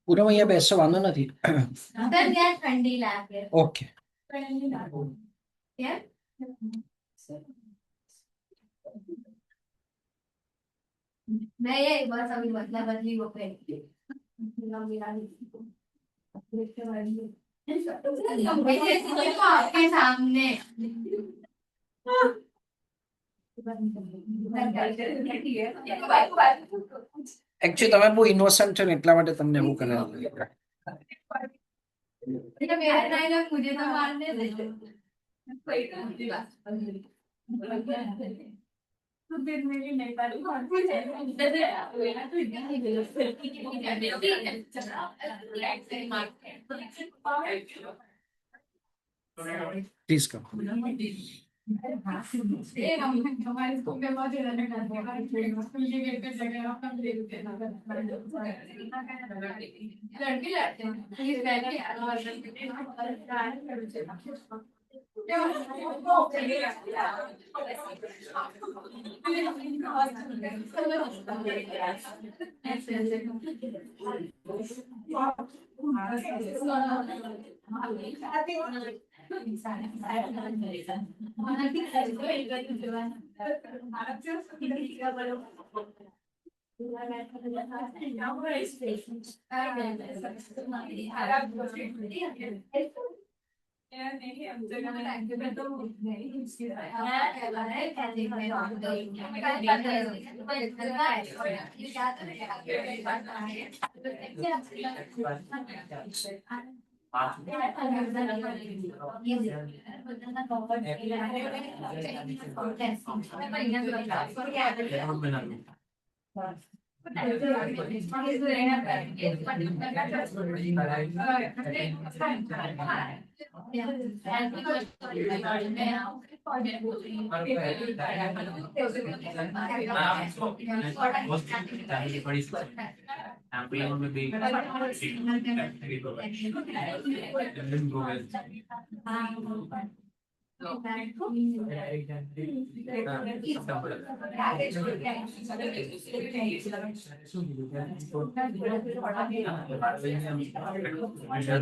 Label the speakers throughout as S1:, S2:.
S1: પૂરા અહીંયા બેસવા વાંધો નથી. ઓકે
S2: नहीं बस अभी मतलब बदली वो पे आपके सामने
S1: એકચ્યુઅલી તમે બહુ ઇનોસન્ટ છો ને એટલા માટે તમને એવું કરે.
S2: मेरा डायलॉग मुझे तो मारने दे
S1: પ્લીઝ કમ.
S2: हमारे स्कूल में बहुत लड़के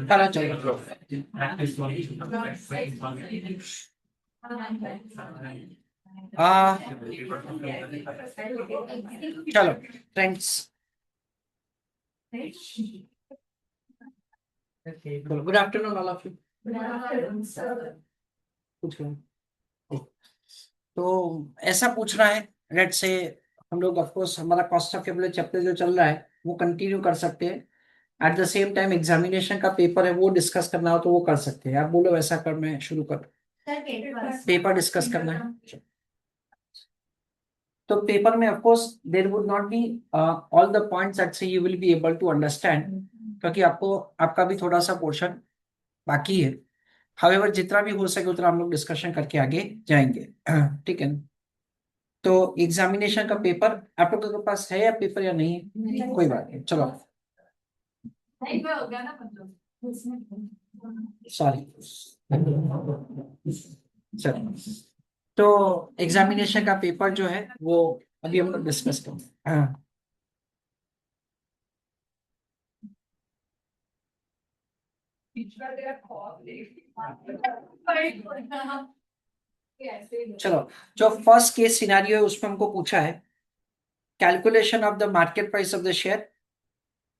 S1: चलो चलो चलो friends, good afternoon all of you. कुछ तो ऐसा पूछना है, लेट से हम लोग ऑफ कोर्स हमारा कॉस्ट ऑफ कैपिटल चैप्टर जो चल रहा है वो कंटिन्यू कर सकते हैं। At the same time examination का पेपर है वो डिस्कस करना हो तो वो कर सकते हैं। आप बोलो वैसा कर, मैं शुरू कर। पेपर डिस्कस करना है तो पेपर में of course there would not be all the points that say you will be able to understand, क्योंकि आपको आपका भी थोड़ा सा पोर्शन बाकी है। हाउएवर जितना भी हो सके उतना हम लोग डिस्कशन करके आगे जाएंगे। ठीक है। तो एग्जामिनेशन का पेपर आप लोगों के पास है या पेपर या नहीं है? कोई बात नहीं, चलो सॉरी। चलो, तो एग्जामिनेशन का पेपर जो है वो अभी हम लोग डिस्कस करेंगे। हाँ, चलो, जो फर्स्ट केस सिनारियो है उसमें हमको पूछा है calculation of the market price of the share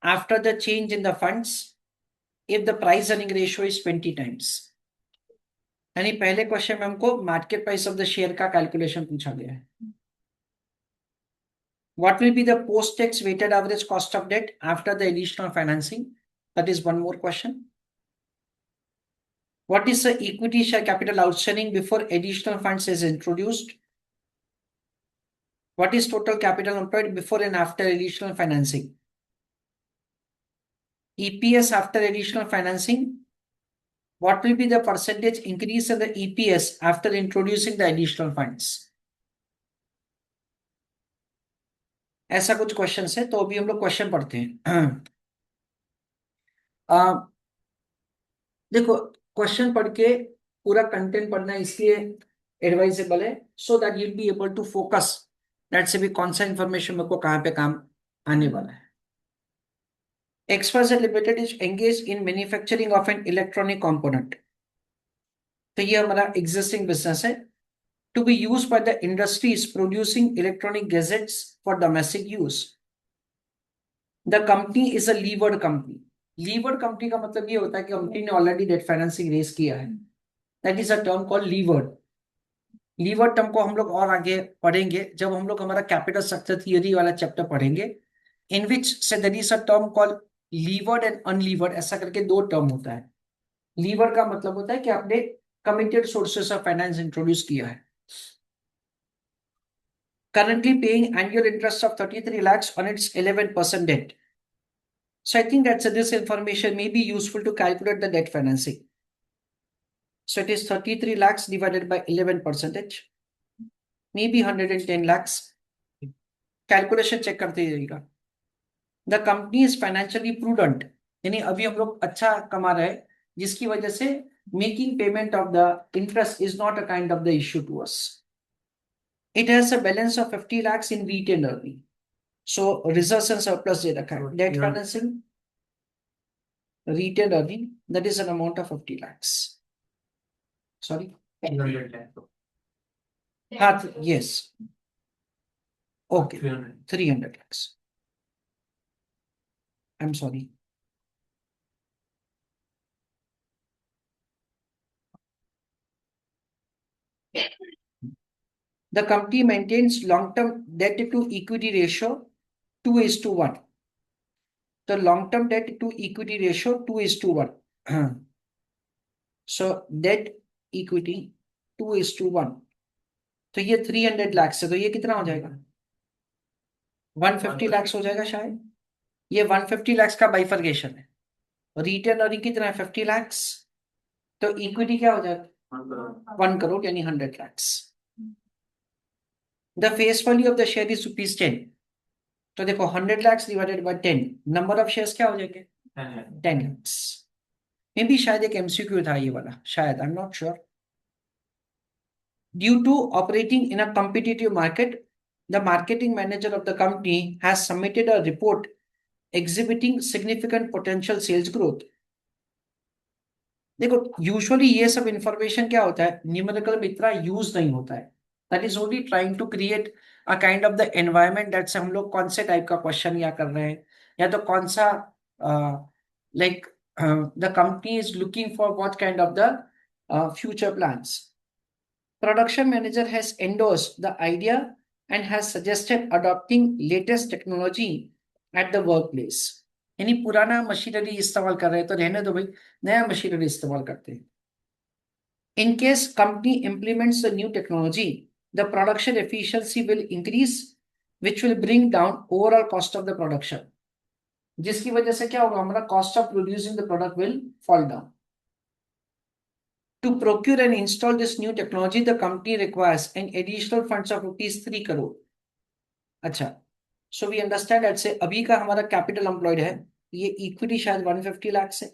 S1: after the change in the funds if the price earning ratio is 20 times. यानी पहले क्वेश्चन में हमको market price of the share का कैलकुलेशन पूछा गया है। What will be the post-tax weighted average cost of debt after the additional financing? That is one more question. What is the equity share capital outstanding before additional funds is introduced? What is total capital employed before and after additional financing? EPS after additional financing. What will be the percentage increase in the EPS after introducing the additional funds? ऐसा कुछ question है, तो अभी हम लोग question पढ़ते हैं। देखो, क्वेश्चन पढ़ के पूरा कंटेंट पढ़ना इसलिए एडवाइजेबल है so that you'll be able to focus that से भी कौन सा इंफॉर्मेशन मेरे को कहाँ पे काम आने वाला है। XYZ limited is engage in manufacturing of an electronic component. तो ये हमारा एग्जिस्टिंग बिजनेस है to be use by the industries producing electronic gadgets for domestic use. The company is a levered company. Levered company का मतलब ये होता है कि कंपनी ने ऑलरेडी डेट फाइनेंसिंग रेज किया है। That is a term called levered. Lever term को हम लोग और आगे पढ़ेंगे जब हम लोग हमारा कैपिटल स्ट्रक्चर थियरी वाला चैप्टर पढ़ेंगे, इन विच से there is a term called levered and unlevered, ऐसा करके दो टर्म होता है। लीवर का मतलब होता है कि आपने committed sources of finance introduce किया है। Currently paying annual interest of 33 lakhs on its 11% debt. So I think that this information may be useful to calculate the debt financing. So it is 33 lakhs divided by 11%, maybe 110 lakhs. Calculation check करते जाइएगा। The company is financially prudent, यानी अभी हम लोग अच्छा कमा रहे हैं जिसकी वजह से making payment of the interest is not a kind of the issue to us. It has a balance of 50 lakhs in retain earning, so reserves and surplus दे रखा है। Debt financing retain earning that is an amount of 50 lakhs, sorry हाँ yes okay 300 lakhs, I am sorry. The company maintains long-term debt to equity ratio 2:1. The long-term debt to equity ratio 2:1. So debt equity 2:1. तो ये 300 lakhs है, तो ये कितना हो जाएगा? 150 lakhs हो जाएगा शायद। ये 150 lakhs का बाइफर्केशन है। रिटेन अर्निंग कितना है? 50 lakhs। तो इक्विटी क्या हो जाएगा? 1 crore यानी 100 lakhs। The face value of the share is ₹10। तो देखो 100 lakhs divided by 10, number of shares क्या हो जाएंगे? 10 lakhs। मे भी शायद एक एमसीक्यू था ये वाला, शायद, I am not sure. Due to operating in a competitive market, the marketing manager of the company has submitted a report exhibiting significant potential sales growth. देखो यूजुअली ये सब इंफॉर्मेशन क्या होता है, न्यूमेरिकल में इतना यूज नहीं होता है। That is only trying to create a kind of the environment that से हम लोग कौन से टाइप का क्वेश्चन या कर रहे हैं, या तो कौन सा like the company is looking for what kind of the future plans. Production manager has endorsed the idea and has suggested adopting latest technology at the workplace. यानी पुराना मशीनरी इस्तेमाल कर रहे हैं तो रहने दो भाई, नया मशीनरी इस्तेमाल करते हैं। In case company implements the new technology, the production efficiency will increase, which will bring down overall cost of the production. जिसकी वजह से क्या होगा, हमारा cost of producing the product will fall down. To procure and install this new technology, the company requires an additional funds of ₹3 crore. अच्छा, सो we understand at से अभी का हमारा कैपिटल एम्प्लॉयड है, ये इक्विटी शायद 150 lakhs है।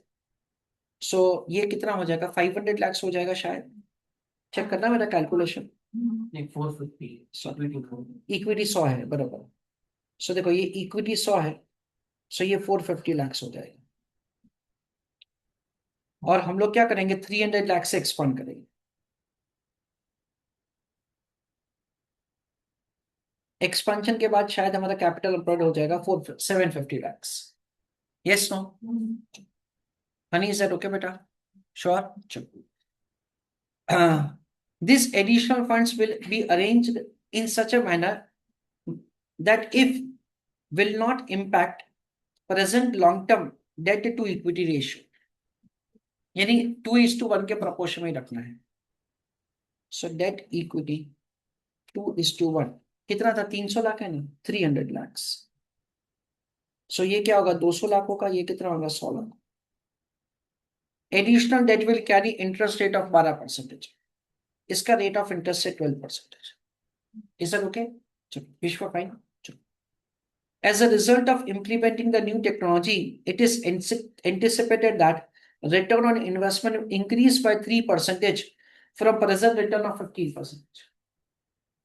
S1: सो ये कितना हो जाएगा? 500 lakhs हो जाएगा शायद। चेक करना मेरा कैलकुलेशन।
S3: नहीं 450
S1: इक्विटी 100 है बराबर। सो देखो ये इक्विटी 100 है, सो ये 450 lakhs हो जाएगा। और हम लोग क्या करेंगे? 300 lakhs से एक्सपांड करेंगे। एक्सपेंशन के बाद शायद हमारा कैपिटल एम्प्लॉयड हो जाएगा 750 lakhs। Yes no? Honey is that okay बेटा? श्योर? चलो। These additional funds will be arranged in such a manner that if will not impact present long-term debt to equity ratio, यानी 2:1 के proportion में रखना है। सो debt equity 2:1 कितना था? 300 लाख है ना, 300 lakhs। सो ये क्या होगा? 200 लाख होगा, ये कितना होगा? 100 lakh. Additional date will carry interest rate of 12%, इसका रेट ऑफ इंटरेस्ट है 12%। Is that okay? चलो विश्व fine. As a result of implementing the new technology, it is anticipated that return on investment will increase by 3% from present return of 15%.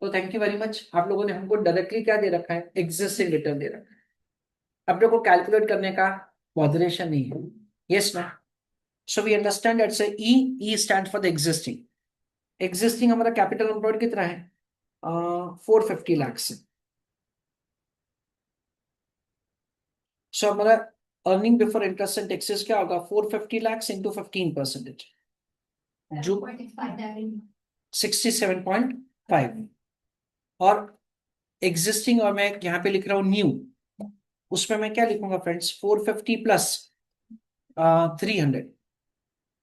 S1: तो thank you very much. आप लोगों ने हमको directly क्या दे रखा है? एग्जिस्टिंग रिटर्न दे रखा है। आप लोगों को कैलकुलेट करने का मॉडरेशन नहीं है। यस ना? So we understand that's E stand for the existing. Existing हमारा कैपिटल एम्प्लॉयड कितना है? 450 lakhs है। सो हमारा earning before interest and taxes क्या होगा? 450 lakhs इंटू 15%, जो 67.5। और एग्जिस्टिंग, और मैं यहाँ पे लिख रहा हूँ न्यू, उसमें मैं क्या लिखूंगा फ्रेंड्स? 450 प्लस 300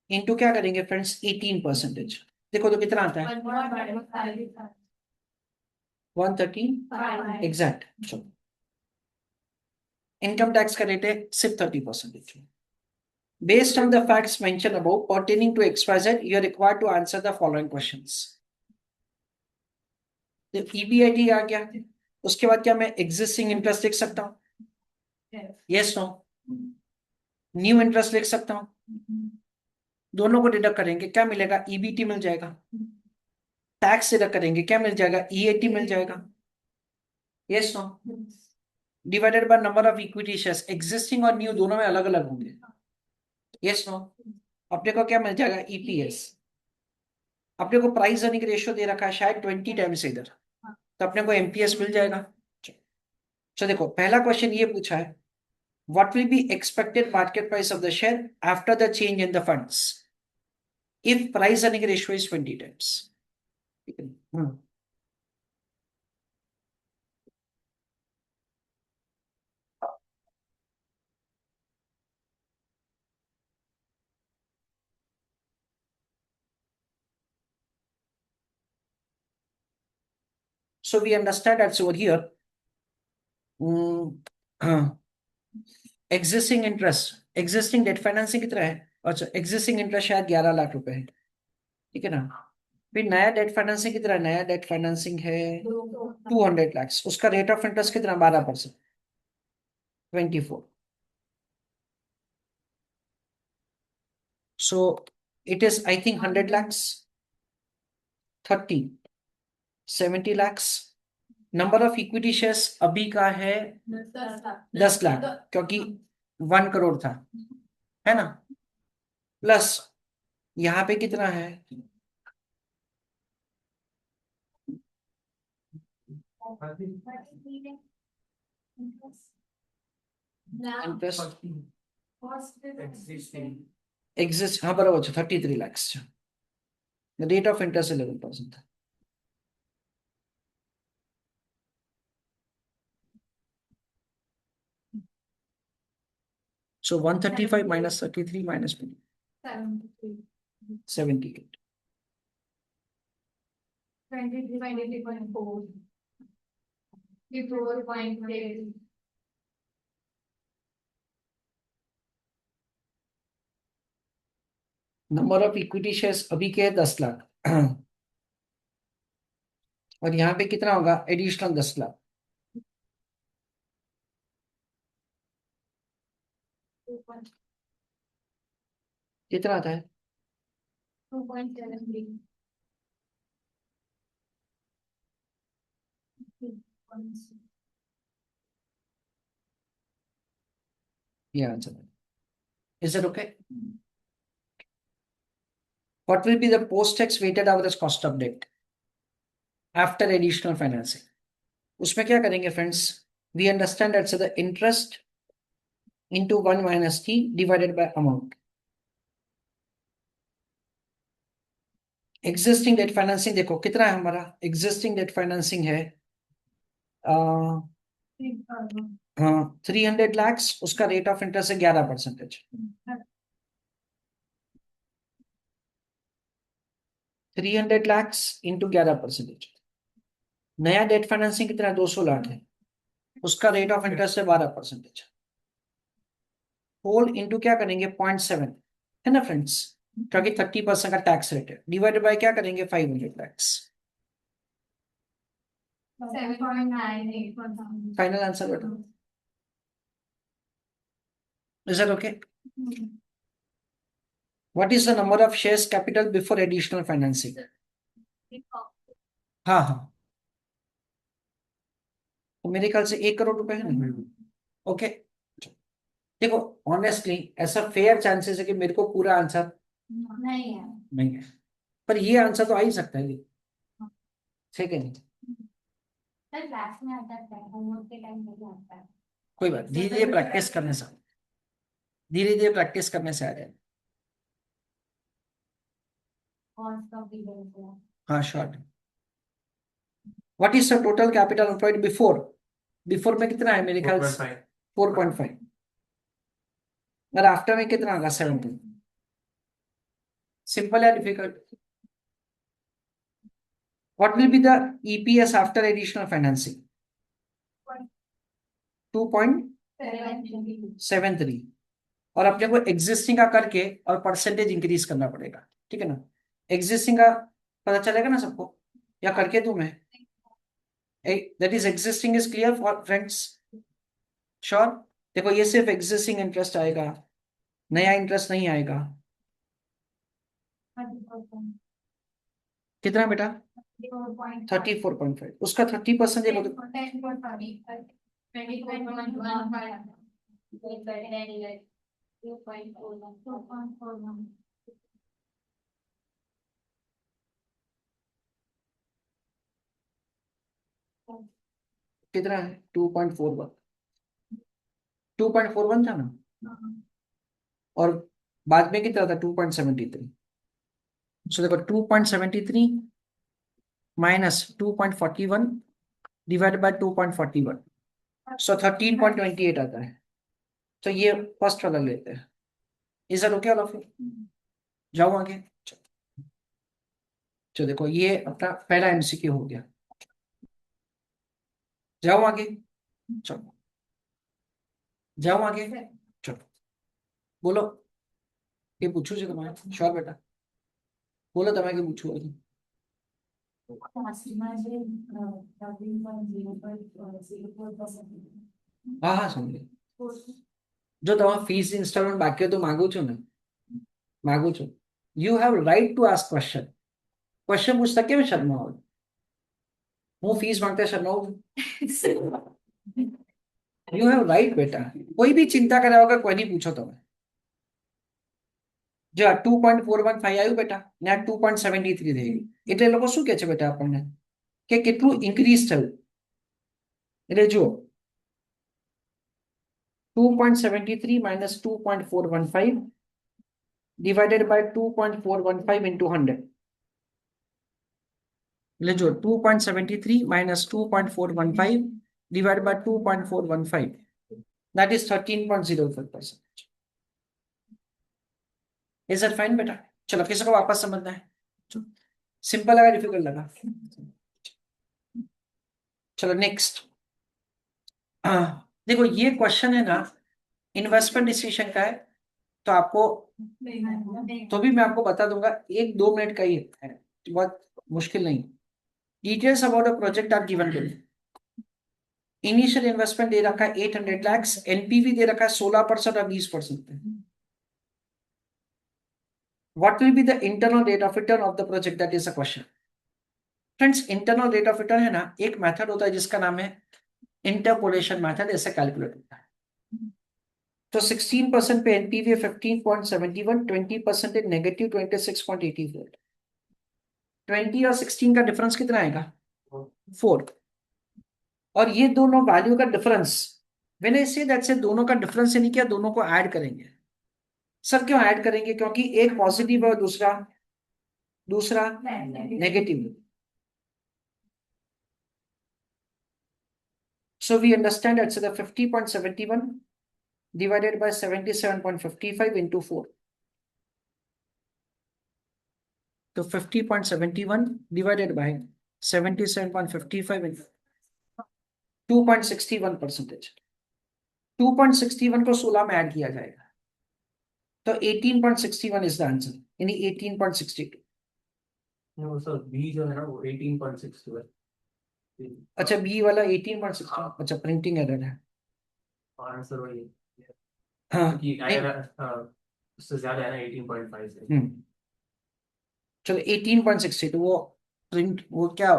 S1: इंटू क्या करेंगे फ्रेंड्स? 18%। देखो तो कितना आता है? 130 एग्जैक्ट। इनकम टैक्स का रेट है सिर्फ 30%। Based on the facts mentioned above pertaining to XYZ, you are required to answer the following questions. तो EBIT आ गया, उसके बाद क्या मैं एग्जिस्टिंग इंटरेस्ट लिख सकता हूँ? Yes no? न्यू इंटरेस्ट लिख सकता हूँ? दोनों को डिडक्ट करेंगे क्या मिलेगा? EBT मिल जाएगा। टैक्स डिडक्ट करेंगे क्या मिल जाएगा? EAT मिल जाएगा। Yes no? Divided by number of equity shares, existing और न्यू दोनों में अलग अलग होंगे। Yes no? अपने को क्या मिल जाएगा? EPS। अपने को प्राइस अर्निंग रेशियो दे रखा है शायद 20 टाइम्स इधर, तो अपने को MPS मिल जाएगा। तो देखो पहला क्वेश्चन ये पूछा है, what will be expected market price of the share after the change in the funds if price earning ratio is 20 times. So we understand that over here हाँ, एग्जिस्टिंग डेट फाइनेंसिंग कितना है? अच्छा, existing interest शायद 11 लाख रुपए है, ठीक है ना? फिर नया डेट फाइनेंसिंग कितना है? नया डेट फाइनेंसिंग है 200 lakhs, उसका रेट ऑफ इंटरेस्ट कितना? 12%, 24. So it is, I think, 100 lakhs, 30, 70 lakhs. Number of equity shares अभी का है 10 लाख, क्योंकि 1 करोड़ था, है ना? प्लस यहाँ पे कितना है? इंटरेस्ट एग्जिस्ट, हाँ बराबर, 33 lakhs. रेट ऑफ इंटरेस्ट 11% था. So 135 minus 33 minus 78.
S2: 23.4. 54.8.
S1: Number of equity shares अभी के 10 लाख. और यहाँ पे कितना होगा? एडिशनल 10 लाख. कितना आता है?
S2: 2.73.
S1: ये आंसर है. Is it okay? What will be the post-tax weighted average cost of debt after additional financing? उसमें क्या करेंगे friends? We understand that's the interest into 1 minus t divided by amount. Existing debt financing देखो कितना है हमारा. Existing debt financing है हाँ 300 lakhs, उसका रेट ऑफ इंटरेस्ट है 11%. 300 lakhs इंटू 11%. नया डेट फाइनेंसिंग कितना है? 200 लाख है, उसका रेट ऑफ इंटरेस्ट है 12%. होल इंटू क्या करेंगे? 0.7, है ना फ्रेंड्स? क्योंकि 30% का टैक्स रेट है. डिवाइडेड बाय क्या करेंगे? 500 lakhs.
S2: 7.98.
S1: फाइनल आंसर बेटा. Is it okay? What is the number of shares capital before additional financing? हाँ हाँ, तो मेरे ख्याल से 1 करोड़ रुपए है ना. ओके, देखो ऑनेस्टली ऐसा फेयर चांसेस है कि मेरे को पूरा आंसर
S2: नहीं है.
S1: नहीं है, पर ये आंसर तो आ ही सकता है, ठीक है? नहीं,
S2: सर क्लास में आता है, होमवर्क के टाइम नहीं आता है.
S1: कोई बात, धीरे धीरे प्रैक्टिस करने से, धीरे धीरे प्रैक्टिस करने से आ जाए.
S2: और सब भी बोलते हैं.
S1: हाँ short. What is the total capital employed before? Before में कितना है? मेरे ख्याल से 4.5. और आफ्टर में कितना होगा? 17. सिंपल या difficult? What will be the EPS after additional financing? 2.73. और अपने को एग्जिस्टिंग का करके और परसेंटेज इंक्रीज करना पड़ेगा, ठीक है ना? एग्जिस्टिंग का पता चलेगा ना सबको, या करके दूं मैं? That is existing is clear for friends? Sure? देखो ये सिर्फ एग्जिस्टिंग इंटरेस्ट आएगा, नया इंटरेस्ट नहीं आएगा. कितना बेटा? 34.5. उसका 30% देखो तो
S2: 2.41.
S1: कितना है? 2.41. 2.41 था ना, और बाद में कितना था? 2.73. सो देखो 2.73 माइनस 2.41 डिवाइड बाय 2.41, सो 13.28 आता है. तो ये फर्स्ट वाला लेते हैं. Is that okay all of you? जाओ आगे. तो देखो ये अपना पहला एमसीक्यू हो गया. जाओ आगे. चलो जाओ आगे, चलो बोलो, ये पूछू છે તમારે શ્યોર બેટા, બોલો તમે કે પૂછવું હોય તો. હા હા સમજે, જો તમારે ફીસ ઇન્સ્ટોલમેન્ટ બાકી હોય તો માગું છું ને, માગું છું. You have right to ask question. Question પૂછતા કેમ શરમાવો? હું ફીસ માંગતા શરમાવું છું? યુ હેવ રાઈટ બેટા, કોઈ બી ચિંતા કર્યા વગર કોઈની પૂછો તમે. જો આ 2.415 આવ્યું બેટા ને આ 2.73 થઈ ગયું, એટલે એ લોકો શું કે છે બેટા આપણને કે કેટલું ઇન્ક્રીઝ થયું. એટલે જુઓ 2.73 minus 2.415 divided by 2.415 into 100. એટલે જો 2.73 minus 2.415 divided by 2.415, that is 13.05%. Is that fine बेटा? चलो किसी को वापस समझना है? सिंपल लगा डिफिकल्ट लगा? चलो नेक्स्ट। देखो ये क्वेश्चन है ना इन्वेस्टमेंट डिसीजन का है, तो आपको तो भी मैं आपको बता दूंगा, 1-2 मिनट का ही है, बहुत मुश्किल नहीं। Details about a project are given to. Initial investment दे रखा है 800 लाख, एनपीवी दे रखा है 16% और 20%। What will be the internal rate of return of the project? That is a question. Friends, internal rate of return है ना, एक मेथड होता है जिसका नाम है इंटरपोलेशन मेथड, ऐसे कैलकुलेट होता है। तो 16% पे एनपीवी 15.71, 20% है नेगेटिव 26.84। 20 और 16 का डिफरेंस कितना आएगा? 4। और ये दोनों वैल्यू का difference, when I say that से दोनों का डिफरेंस यानी क्या, दोनों को ऐड करेंगे। सर क्यों ऐड करेंगे? क्योंकि एक पॉजिटिव है और दूसरा negative. So we understand that the 50.71 divided by 77.55 into 4. So 50.71 divided by 77.55 into 2.61%। 2.61 को 16 में ऐड किया जाएगा तो 18.61 इज द आंसर, यानी 18.62।
S3: No, sir, B जो है ना वो 18.62 है।
S1: अच्छा बी वाला 18.62, अच्छा प्रिंटिंग एरर है।
S3: आंसर वही है।
S1: हाँ
S3: कि उससे ज्यादा है ना 18.5 से।
S1: चलो 18.62, वो प्रिंट वो क्या,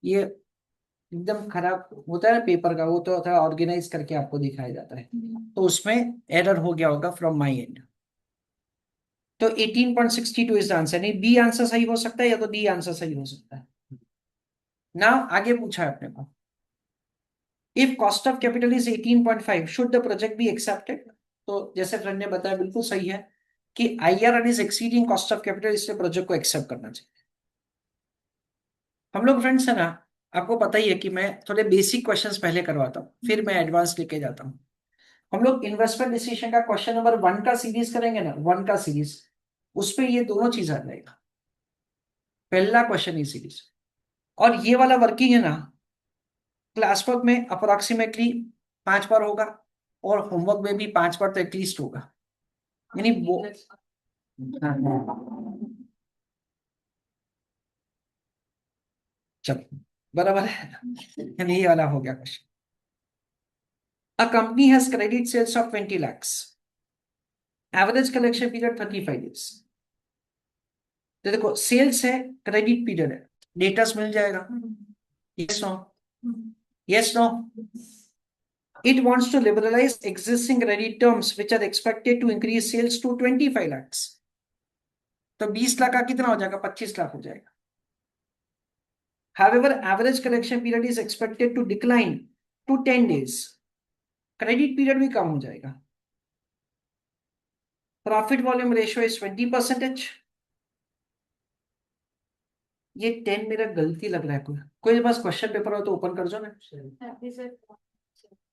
S1: ये एकदम खराब होता है ना पेपर का, वो तो थोड़ा ऑर्गेनाइज करके आपको दिखाया जाता है, तो उसमें एरर हो गया होगा फ्रॉम माय एंड। तो 18.62 इज द आंसर, नहीं बी आंसर सही हो सकता है या तो डी आंसर सही हो सकता है ना। आगे पूछा है अपने को, if cost of capital is 18.5 should the project be accepted. तो जैसे फ्रेंड ने बताया बिल्कुल सही है कि IRR is exceeding cost of capital, इसलिए प्रोजेक्ट को एक्सेप्ट करना चाहिए। हम लोग फ्रेंड्स है ना, आपको पता ही है कि मैं थोड़े बेसिक क्वेश्चंस पहले करवाता हूँ, फिर मैं एडवांस लेके जाता हूँ। हम लोग इन्वेस्टमेंट डिसीजन का क्वेश्चन नंबर 1 का सीरीज करेंगे ना, 1 का सीरीज, उस पे ये दोनों चीज आ जाएगा, पहला क्वेश्चन ही सीरीज। और ये वाला वर्किंग है ना, क्लास वर्क में अप्रोक्सीमेटली 5 बार होगा और होमवर्क में भी 5 बार तो एटलीस्ट होगा, यानी वो चलो बराबर है, यानी ये वाला हो गया question. A company has credit sales of 20 lakhs. Average collection period 35 days. तो देखो सेल्स है, क्रेडिट पीरियड है, डेटर्स मिल जाएगा। Yes no? Yes no? It wants to liberalize existing credit terms which are expected to increase sales to 25 lakhs. तो 20 लाख का कितना हो जाएगा? 25 लाख हो जाएगा। However, average collection period is expected to decline to 10 days. Credit period भी कम हो जाएगा। Profit volume ratio is 20%। ये 10 मेरा गलती लग रहा है, कोई पास क्वेश्चन पेपर हो तो ओपन कर दो ना,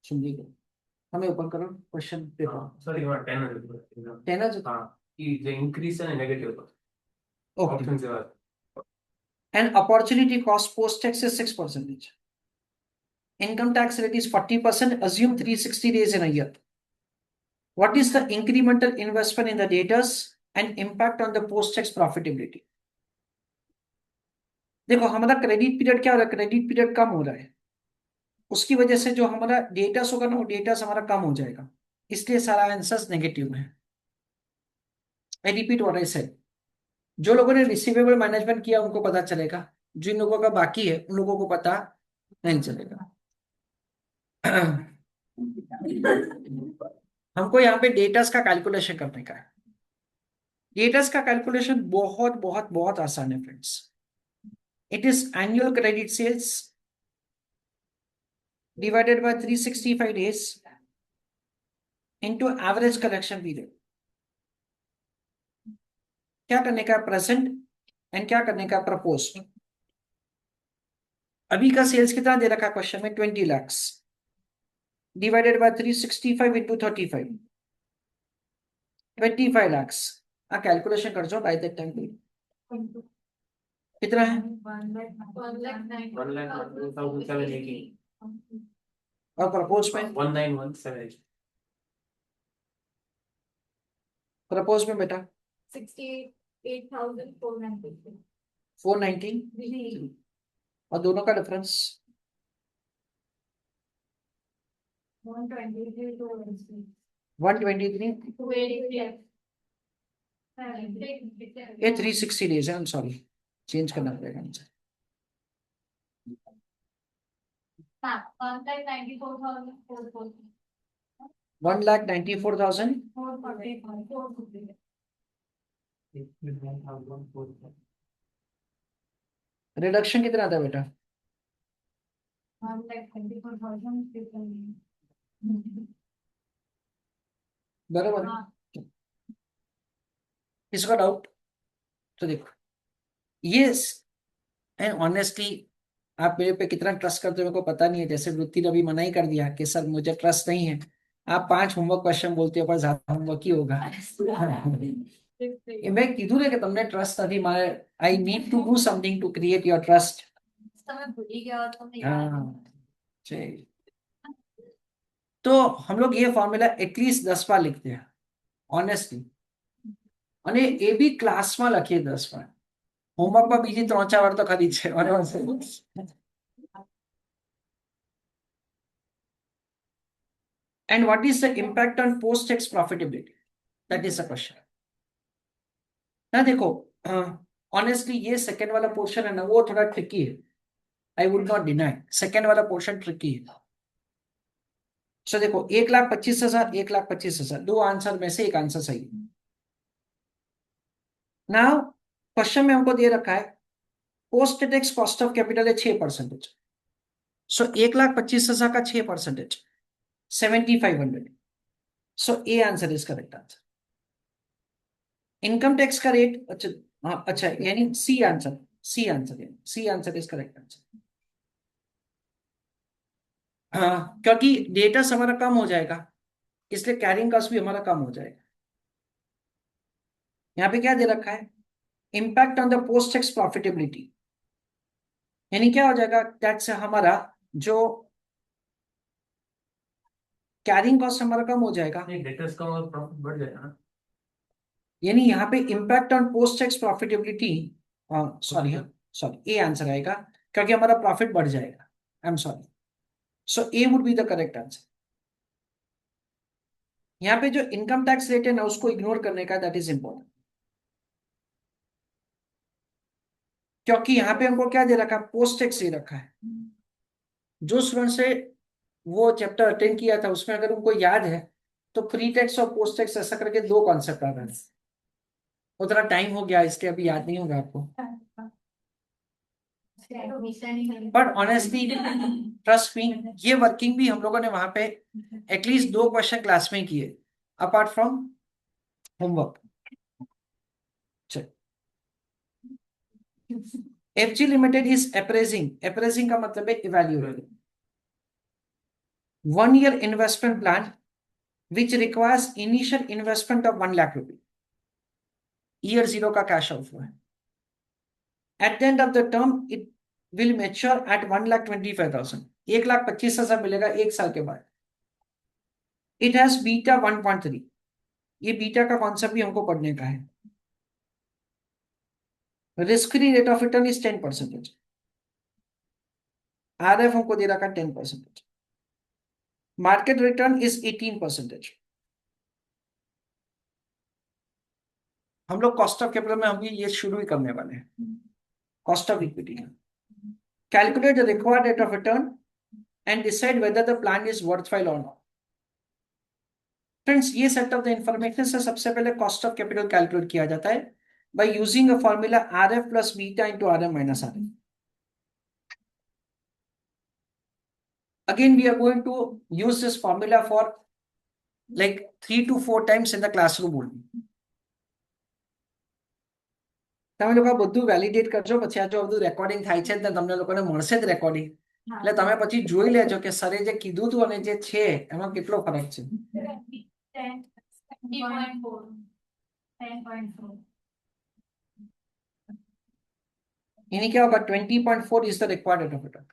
S1: सुनिए हमें ओपन करो क्वेश्चन पेपर।
S3: सॉरी 10
S1: 10 है
S3: हाँ, कि जो इंक्रीज है नेगेटिव पर
S1: ओके।
S3: ऑप्शन से बात।
S1: And opportunity cost post tax is 6%। income tax rate is 40%, assume 360 days in a year. What is the incremental investment in the debtors and impact on the post-tax profitability? देखो हमारा credit period क्या हो रहा है, credit period कम हो रहा है, उसकी वजह से जो हमारा डेटास होगा ना वो डेटास हमारा कम हो जाएगा, इसलिए सारा आंसर्स नेगेटिव है। आई रिपीट व्हाट आई सेड, जो लोगों ने रिसीवेबल मैनेजमेंट किया उनको पता चलेगा, जिन लोगों का बाकी है उन लोगों को पता नहीं चलेगा। हमको यहाँ पे डेटास का कैलकुलेशन करने का है। डेटास का कैलकुलेशन बहुत बहुत बहुत आसान है friends. It is annual credit sales divided by 365 days into average collection period। क्या करने का प्रेजेंट एंड क्या करने का प्रपोज्ड। अभी का सेल्स कितना दे रखा क्वेश्चन में, 20 lakhs divided by 365 into 35, 25 lakhs। Calculation कर जो बाय दैट टाइम पे कितना है,
S3: 1,09,2,780
S1: और प्रपोज में
S3: 1,91,780
S1: प्रपोज में बेटा
S2: 68,490.
S1: 490 और दोनों का डिफरेंस
S2: 123 to
S1: 123,
S2: 283.
S1: ये 360 डेज है, आई एम सॉरी चेंज करना पड़ेगा मुझे।
S2: 1,94,440.
S1: 1,94,000
S2: 440.
S1: रिडक्शन कितना था बेटा,
S2: 1,24,000.
S1: बराबर है? इसका डाउट तो देखो ये, एंड ऑनेस्टली आप मेरे पे कितना ट्रस्ट करते हो मेरे को पता नहीं है। जैसे वृत्ति ने अभी मना ही कर दिया कि सर मुझे ट्रस्ट नहीं है, आप 5 होमवर्क क्वेश्चन बोलते हो पर ज्यादा होमवर्क ही होगा। मैं कीधु रे कि तुमने ट्रस्ट नहीं मारे, I need to do something to create your trust. तो हम लोग ये फॉर्मूला एटलीस्ट 10 बार लिखते हैं ऑनेस्टली, અને એ બી ક્લાસમાં લખીએ 10 વાર, હોમવર્કમાં બીજી 3-4 વાર તો ખરી જ છે। And what is the impact on post-tax profitability? That is the question. ना देखो ऑनेस्टली ये सेकंड वाला पोर्शन है ना वो थोड़ा ट्रिकी है, I would not deny, second वाला पोर्शन ट्रिकी है। सो देखो 1,25,000 1,25,000 दो आंसर में से एक आंसर सही है। नाउ क्वेश्चन में हमको दे रखा है post tax cost of capital है 6%। सो 1,25,000 का 6% 7,500। So a answer is correct answer. Income tax का रेट अच्छा यानी C answer is correct answer. हाँ क्योंकि डेटा हमारा कम हो जाएगा इसलिए कैरिंग कॉस्ट भी हमारा कम हो जाएगा। यहाँ पे क्या दे रखा है, impact on the post tax profitability, यानी क्या हो जाएगा, टैक्स हमारा जो कैरिंग कॉस्ट हमारा कम हो जाएगा,
S3: डेटर्स कम और प्रॉफिट बढ़ जाएगा ना,
S1: यानी यहाँ पे impact on post tax profitability, sorry A answer आएगा क्योंकि हमारा प्रॉफिट बढ़ जाएगा। आई am sorry, so A would be the correct answer. यहाँ पे जो इनकम टैक्स रेट है ना उसको इग्नोर करने का, दैट इज इंपॉर्टेंट, क्योंकि यहाँ पे हमको क्या दे रखा है, पोस्ट टैक्स दे रखा है। जो स्टूडेंट से वो चैप्टर अटेंड किया था उसमें अगर उनको याद है तो प्री टैक्स और पोस्ट टैक्स ऐसा करके 2 कॉन्सेप्ट आ रहे हैं। उतना टाइम हो गया इसलिए अभी याद नहीं होगा आपको, बट ऑनेस्टली ट्रस्ट मी ये वर्किंग भी हम लोगों ने वहां पे एटलीस्ट 2 क्वेश्चन क्लास में किए apart from homework. FG limited is appraising का मतलब है evaluating 1 year investment plan which requires initial investment of 1 lakh rupee, year 0 का कैश आउटफ्लो है। At the end of the term it will mature at 1,25,000, 1,25,000 मिलेगा 1 साल के बाद। It has beta 1.3। ये बीटा का कॉन्सेप्ट भी हमको पढ़ने का है। Risk free rate of return is 10%। RF हमको दे रखा 10%। Market return is 18%। हम लोग कॉस्ट ऑफ कैपिटल में हम ये शुरू ही करने वाले हैं। Cost of equity, calculate the required rate of return and decide whether the plan is worthwhile और नॉट। फ्रेंड्स, ये सेट ऑफ द इंफॉर्मेशन से सबसे पहले कॉस्ट ऑफ कैपिटल कैलकुलेट किया जाता है by using a formula RF plus beta into RM minus RF। Again, we are going to use this formula for like 3 to 4 times in the classroom only. તમે લોકો બધું validate કરજો, પછી આ જો બધું રેકોર્ડિંગ થાય છે તો તમને લોકોને મળશે જ રેકોર્ડિંગ, એટલે તમે પછી જોઈ લેજો કે સરે જે કીધું હતું અને જે છે એમાં કેટલો ફરક છે।
S2: 10.4 10.4
S1: यानी क्या होगा 20.4 is the required rate of return.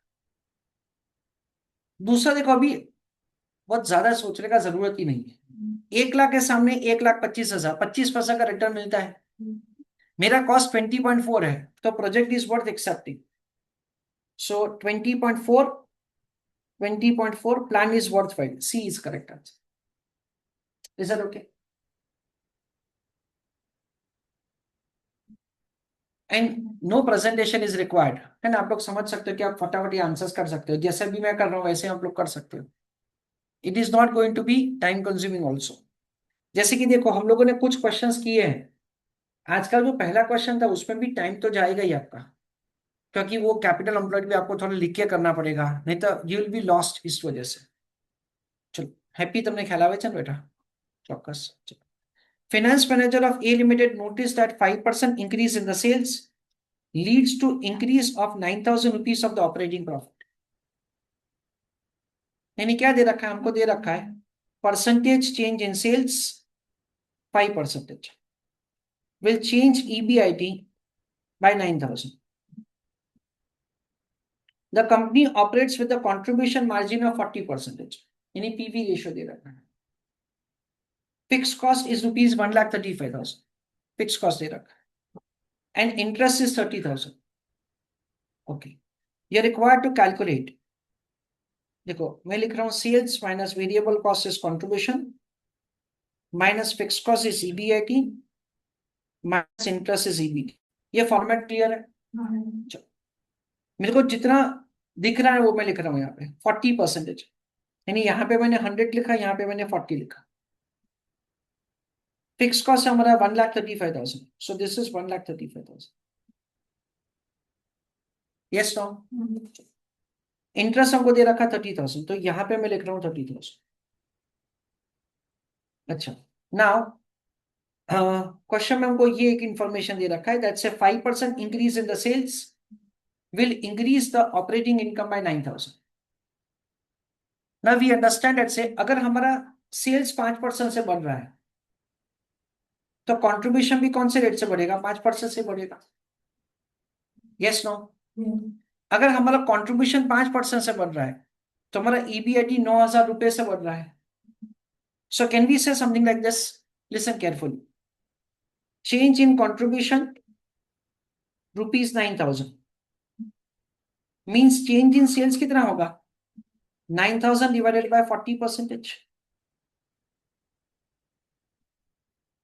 S1: दूसरा देखो, अभी बहुत ज्यादा सोचने का जरूरत ही नहीं है। 1 लाख के सामने 1,25,000, 25% का रिटर्न मिलता है। मेरा कॉस्ट 20.4 है, तो project is worth accepting. So 20.4 plan is worthwhile. C is correct answer. Is that okay? And no presentation is required, है ना। आप लोग समझ सकते हो कि आप फटाफट ये आंसर्स कर सकते हो, जैसे भी मैं कर रहा हूँ वैसे आप लोग कर सकते हो। It is not going to be time consuming also. जैसे कि देखो, हम लोगों ने कुछ क्वेश्चंस किए हैं। आज का जो पहला क्वेश्चन था उसमें भी टाइम तो जाएगा ही आपका, क्योंकि वो कैपिटल एम्प्लॉयड भी आपको थोड़ा लिख के करना पड़ेगा, नहीं तो यू विल बी लॉस्ट इस वजह से। चलो, हैप्पी तुमने ख्याल आवे છે ને બેટા? ચોક્કસ। Finance manager of A Limited noticed that 5% increase in the sales leads to increase of 9,000 rupees of the operating profit। यानी क्या दे रखा है हमको? दे रखा है percentage change in sales 5% will change EBIT by 9,000। The company operates with a contribution margin of 40%, यानी PV ratio दे रखा है। Fixed cost is rupees 1,35,000, fixed cost दे रखा है, and interest is 30,000। Okay, you're required to calculate। देखो, मैं लिख रहा हूँ sales minus variable cost is contribution minus fixed cost is EBIT minus interest is EBT। ये फॉर्मेट क्लियर है? मेरे को जितना दिख रहा है वो मैं लिख रहा हूँ यहाँ पे 40%, यानी यहाँ पे मैंने 100 लिखा, यहाँ पे मैंने 40 लिखा। फिक्स कॉस्ट हमारा 1,35,000, so this is 1,35,000। Yes no? Interest हमको दे रखा 30,000, तो यहाँ पे मैं लिख रहा हूँ 30,000। अच्छा, नाउ क्वेश्चन में हमको ये एक इंफॉर्मेशन दे रखा है दैट से 5% increase in the sales will increase the operating income by 9,000। Now we understand that say अगर हमारा सेल्स 5% से बढ़ रहा है तो कंट्रीब्यूशन भी कौन से रेट से बढ़ेगा? 5% से बढ़ेगा। Yes no? अगर हमारा कंट्रीब्यूशन 5% से बढ़ रहा है तो हमारा EBIT 9,000 रुपए से बढ़ रहा है। So can we say something like this? Listen carefully. Change in contribution rupees 9,000 means change in sales कितना होगा? 9,000 डिवाइडेड बाय 40%।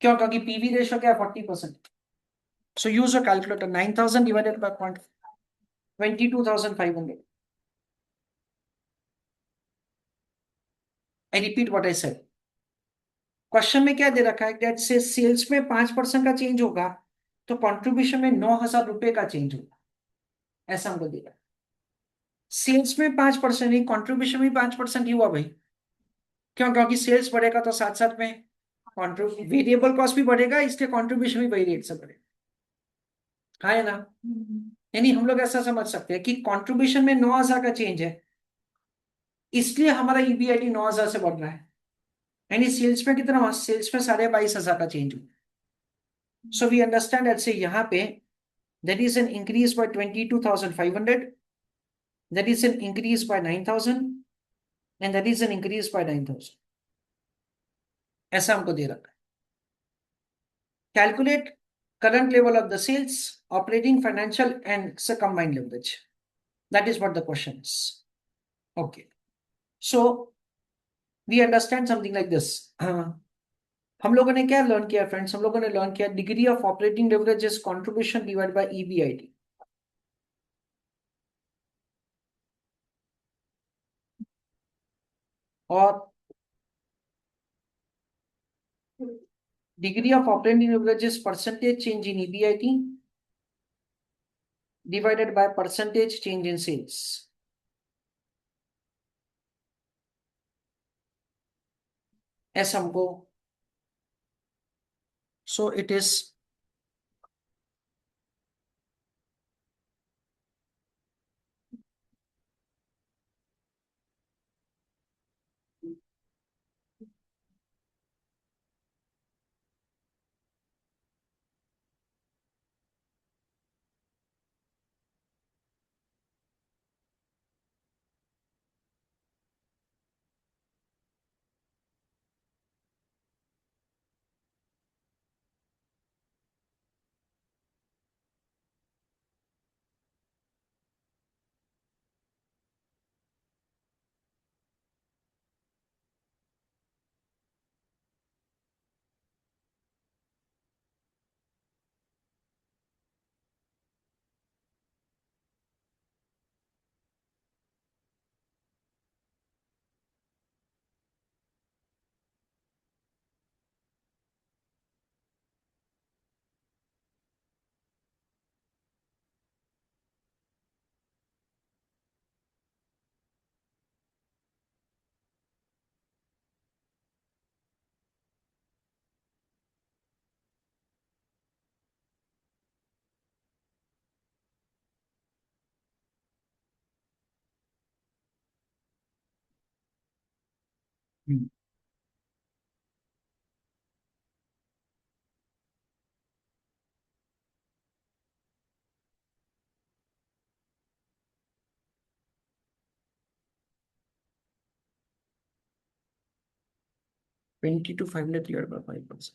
S1: क्यों? क्योंकि पीवी रेशियो क्या है? 40%। So use a calculator. 9,000 divided by 22,500। I repeat what I said. Question में क्या दे रखा है? दैट से सेल्स में 5% का चेंज होगा तो कंट्रीब्यूशन में 9,000 रुपए का चेंज होगा, ऐसा हमको दे रहा है। सेल्स में 5% नहीं, कंट्रीब्यूशन में 5% ही हुआ भाई। क्यों? क्योंकि सेल्स बढ़ेगा तो साथ साथ में वेरिएबल कॉस्ट भी बढ़ेगा, इसलिए कंट्रीब्यूशन भी वही रेट से बढ़ेगा, है ना। यानी हम लोग ऐसा समझ सकते हैं कि कंट्रीब्यूशन में 9,000 का चेंज है, इसलिए हमारा EBIT 9,000 से बढ़ रहा है। यानी सेल्स में कितना हुआ? सेल्स में 22,500 का चेंज हुआ। सो वी अंडरस्टैंड दैट से यहाँ पे that is an increase by 22,500 that is an increase by 9,000 and that is an increase by 9,000. ऐसा हमको दे रखा है. Calculate current level of the sales, operating, financial and combined leverage. That is what the question is. Okay. So we understand something like this. हम लोगों ने क्या learn किया फ्रेंड्स? हम लोगों ने लर्न किया degree of operating leverage is contribution divide by EBIT. और degree of operating leverage is percentage change in EBIT divided by percentage change in sales. ऐसा हमको, so it is $20 to $500 divided by 5%.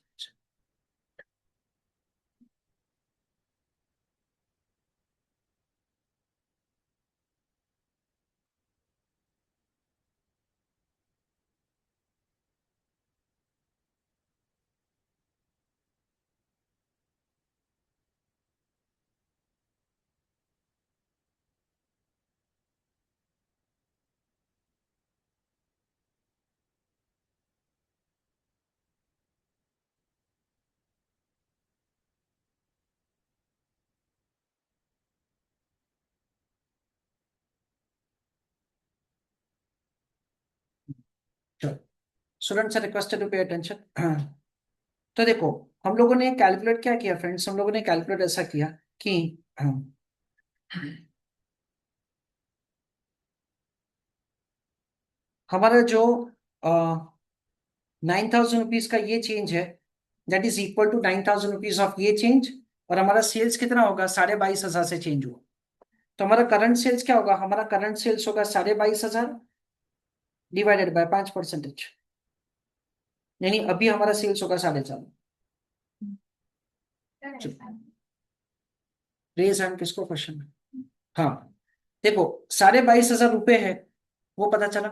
S1: Sure. Students are requested to pay attention. तो देखो, हम लोगों ने calculate क्या किया फ्रेंड्स? हम लोगों ने कैलकुलेट ऐसा किया कि हमारा जो 9,000 रुपीज का ये चेंज है, that is equal to 9,000 rupees of ये चेंज, और हमारा सेल्स कितना होगा? 22,500 से चेंज हुआ. तो हमारा करंट सेल्स क्या होगा? हमारा करंट सेल्स होगा 22,500 डिवाइडेड बाय 5%. यानी अभी हमारा सेल्स होगा 4.5. रेज हैंड किसको क्वेश्चन है? हाँ, देखो 22,500 रुपए है, वो पता चला.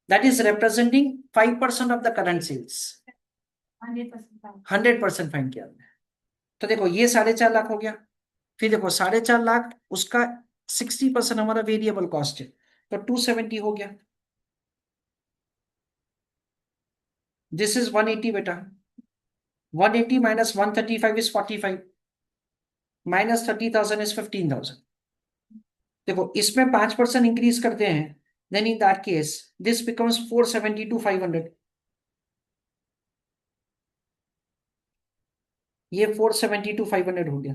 S1: That is representing 5% of the current sales. 100% fine किया हमने. तो देखो ये 4.5 लाख हो गया. फिर देखो 4.5 लाख, उसका 60% हमारा वेरिएबल कॉस्ट है, तो 270 हो गया. दिस इज 180 बेटा. 180 minus 135 is 45. Minus 30,000 is 15,000. देखो इसमें 5% इंक्रीज करते हैं, then in that case this becomes 470 to 500. ये 470 to 500 हो गया.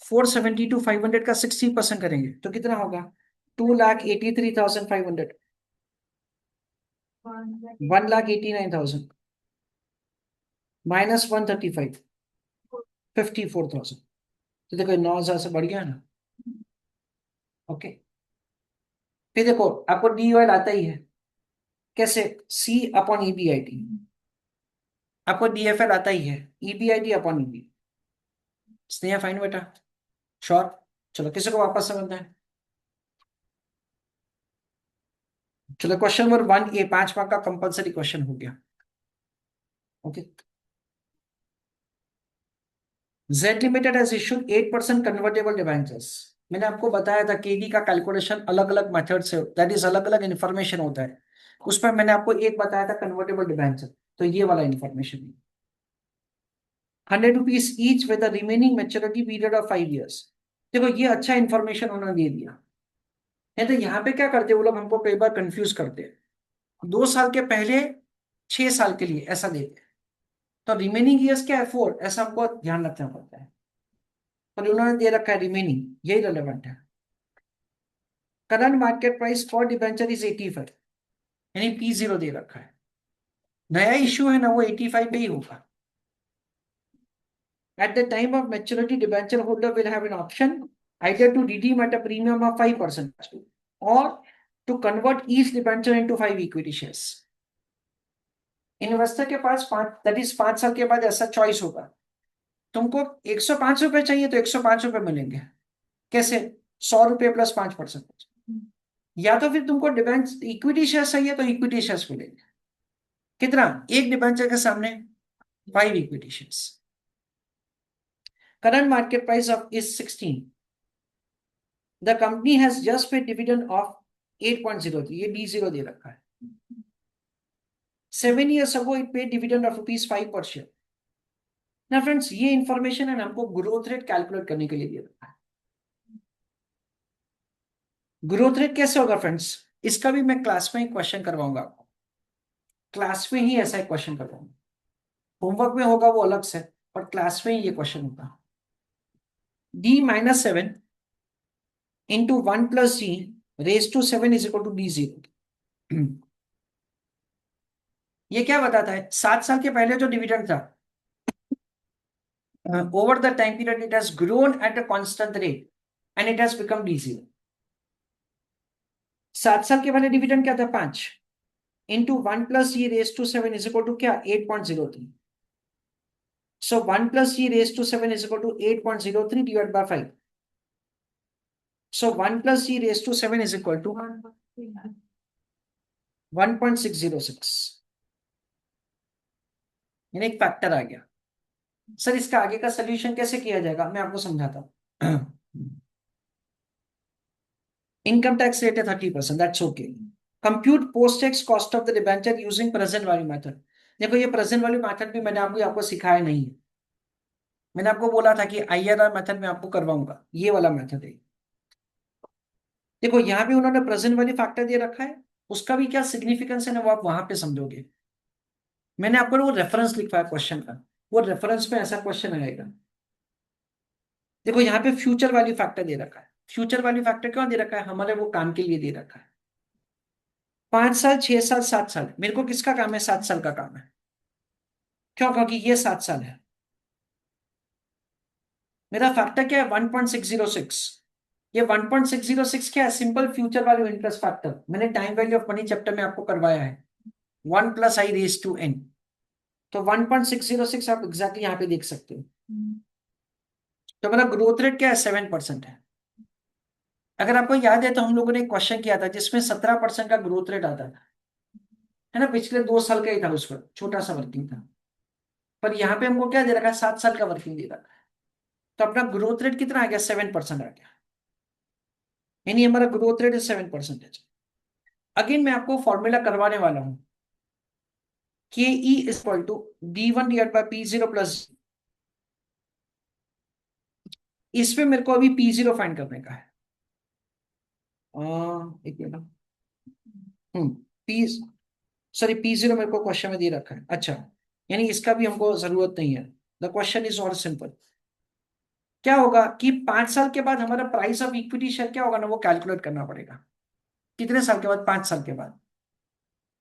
S1: 470 to 500 का 60% करेंगे तो कितना होगा? 2,83,500. 1,89,000 माइनस 135, 54,000. तो देखो 9,000 से बढ़ गया ना. ओके, फिर देखो आपको डी ऑयल आता ही है, कैसे, सी अपॉन ईबीआईटी। आपको डीएफएल आता ही है, EBIT upon EB. Sneha fine बेटा, श्योर। चलो किसी को वापस समझना है? चलो क्वेश्चन नंबर 1A 5 मार्क का कंपलसरी क्वेश्चन हो गया। Okay, Z limited has issued 8% convertible debentures. मैंने आपको बताया था केडी का कैलकुलेशन अलग अलग मेथड से, दैट इज अलग अलग इन्फॉर्मेशन होता है। उस पर मैंने आपको एक बताया था कन्वर्टेबल डिबेंचर, तो ये वाला information. 100 rupees each with the remaining maturity period of 5 years। देखो ये अच्छा इन्फॉर्मेशन उन्होंने दे दिया। नहीं तो यहाँ पे क्या करते हैं वो लोग, हमको कई बार कंफ्यूज करते हैं। 2 साल के पहले 6 साल के लिए ऐसा देते हैं, तो रिमेनिंग ईयर्स क्या है 4, ऐसा हमको ध्यान रखना पड़ता है। पर उन्होंने दे रखा है रिमेनिंग, यही रेलेवेंट है। Current market price for debenture is 85, यानी P0 दे रखा है। नया इश्यू है ना, वो 85 पे ही होगा। At the time of maturity, debenture holder will have an option either to redeem at a premium of 5% or to convert each debenture into 5 equity shares. Investor के पास 5 साल के बाद ऐसा चॉइस होगा। तुमको 105 रुपए चाहिए तो 105 रुपए मिलेंगे। कैसे? 100 रुपए प्लस 5%। या तो फिर तुमको डिबेंचर इक्विटी शेयर चाहिए तो इक्विटी शेयर्स मिलेंगे। कितना? एक डिबेंचर के सामने 5 equity shares. Current market price of is 16। The company has just paid dividend of 8.03, ये D0 दे रखा है। 7 years ago it paid dividend of ₹5 per share। ना फ्रेंड्स, ये इंफॉर्मेशन है ना, हमको ग्रोथ रेट कैलकुलेट करने के लिए दिया रखा है। ग्रोथ रेट कैसे होगा फ्रेंड्स, इसका भी मैं क्लास में ही क्वेश्चन करवाऊंगा आपको। क्लास में ही ऐसा एक क्वेश्चन करवाऊंगा, होमवर्क में होगा वो अलग से, पर क्लास में ही ये क्वेश्चन होगा। D-7 into 1 plus G raised to 7 is equal to D0। ये क्या बताता है? 7 साल के पहले जो डिविडेंड था, over the time period it has grown at a constant rate and it has become D0। 7 साल के पहले डिविडेंड क्या था? 5 into 1 plus G raise to 7 is equal to क्या? 8.03। So 1 plus G raise to 7 is equal to 8.03 divide by 5। So 1 plus G raise to 7 is equal to 1.606, यानी एक factor आ गया। Sir इसका आगे का सोल्यूशन कैसे किया जाएगा, मैं आपको समझाता हूं। इनकम टैक्स रेट है 30%, that's okay. Compute post tax cost of the debenture using present value method. देखो ये प्रेजेंट वैल्यू मेथड भी मैंने आपको सिखाया नहीं है। मैंने आपको बोला था कि IRR मेथड में आपको करवाऊंगा, ये वाला मेथड है। देखो यहाँ पे उन्होंने प्रेजेंट वैल्यू फैक्टर दे रखा है, उसका भी क्या सिग्निफिकेंस है ना, वो आप वहां पे समझोगे। मैंने आपको वो रेफरेंस लिखवाया क्वेश्चन का, वो रेफरेंस में ऐसा क्वेश्चन आएगा। देखो यहाँ पे फ्यूचर वैल्यू फैक्टर दे रखा है। फ्यूचर वैल्यू फैक्टर क्यों दे रखा है? हमारे वो काम के लिए दे रखा है। 5 साल, 6 साल, 7 साल, मेरे को किसका काम है? 7 साल का काम है। क्यों? क्योंकि ये 7 साल है। मेरा फैक्टर क्या है? 1.606। ये 1.606 क्या है? Simple future value interest factor. मैंने time value of money chapter में आपको करवाया है, 1 + i⁻n। तो 1.606 आप एग्जैक्टली यहाँ पे देख सकते हो। तो मेरा ग्रोथ रेट क्या है? 7% है। अगर आपको याद है तो हम लोगों ने एक क्वेश्चन किया था जिसमें 17% का ग्रोथ रेट आता था, है ना? पिछले 2 साल का ही था, उस पर छोटा सा वर्किंग था। पर यहाँ पे हमको क्या दे रखा है? 7 साल का वर्किंग दे रखा है। तो अपना ग्रोथ रेट कितना आ गया? 7% आ गया, यानी हमारा ग्रोथ रेट 7%। अगेन मैं आपको फॉर्मूला करवाने वाला हूं, KE = D1/P0 + इस पे मेरे को अभी P0 फाइंड करने का है। एक मिनट। पी सॉरी P0 मेरे को क्वेश्चन में दे रखा है। अच्छा, यानी इसका भी हमको जरूरत नहीं है। द क्वेश्चन इज और सिंपल। क्या होगा कि 5 साल के बाद हमारा प्राइस ऑफ इक्विटी शेयर क्या होगा ना, वो कैलकुलेट करना पड़ेगा। कितने साल के बाद? 5 साल के बाद।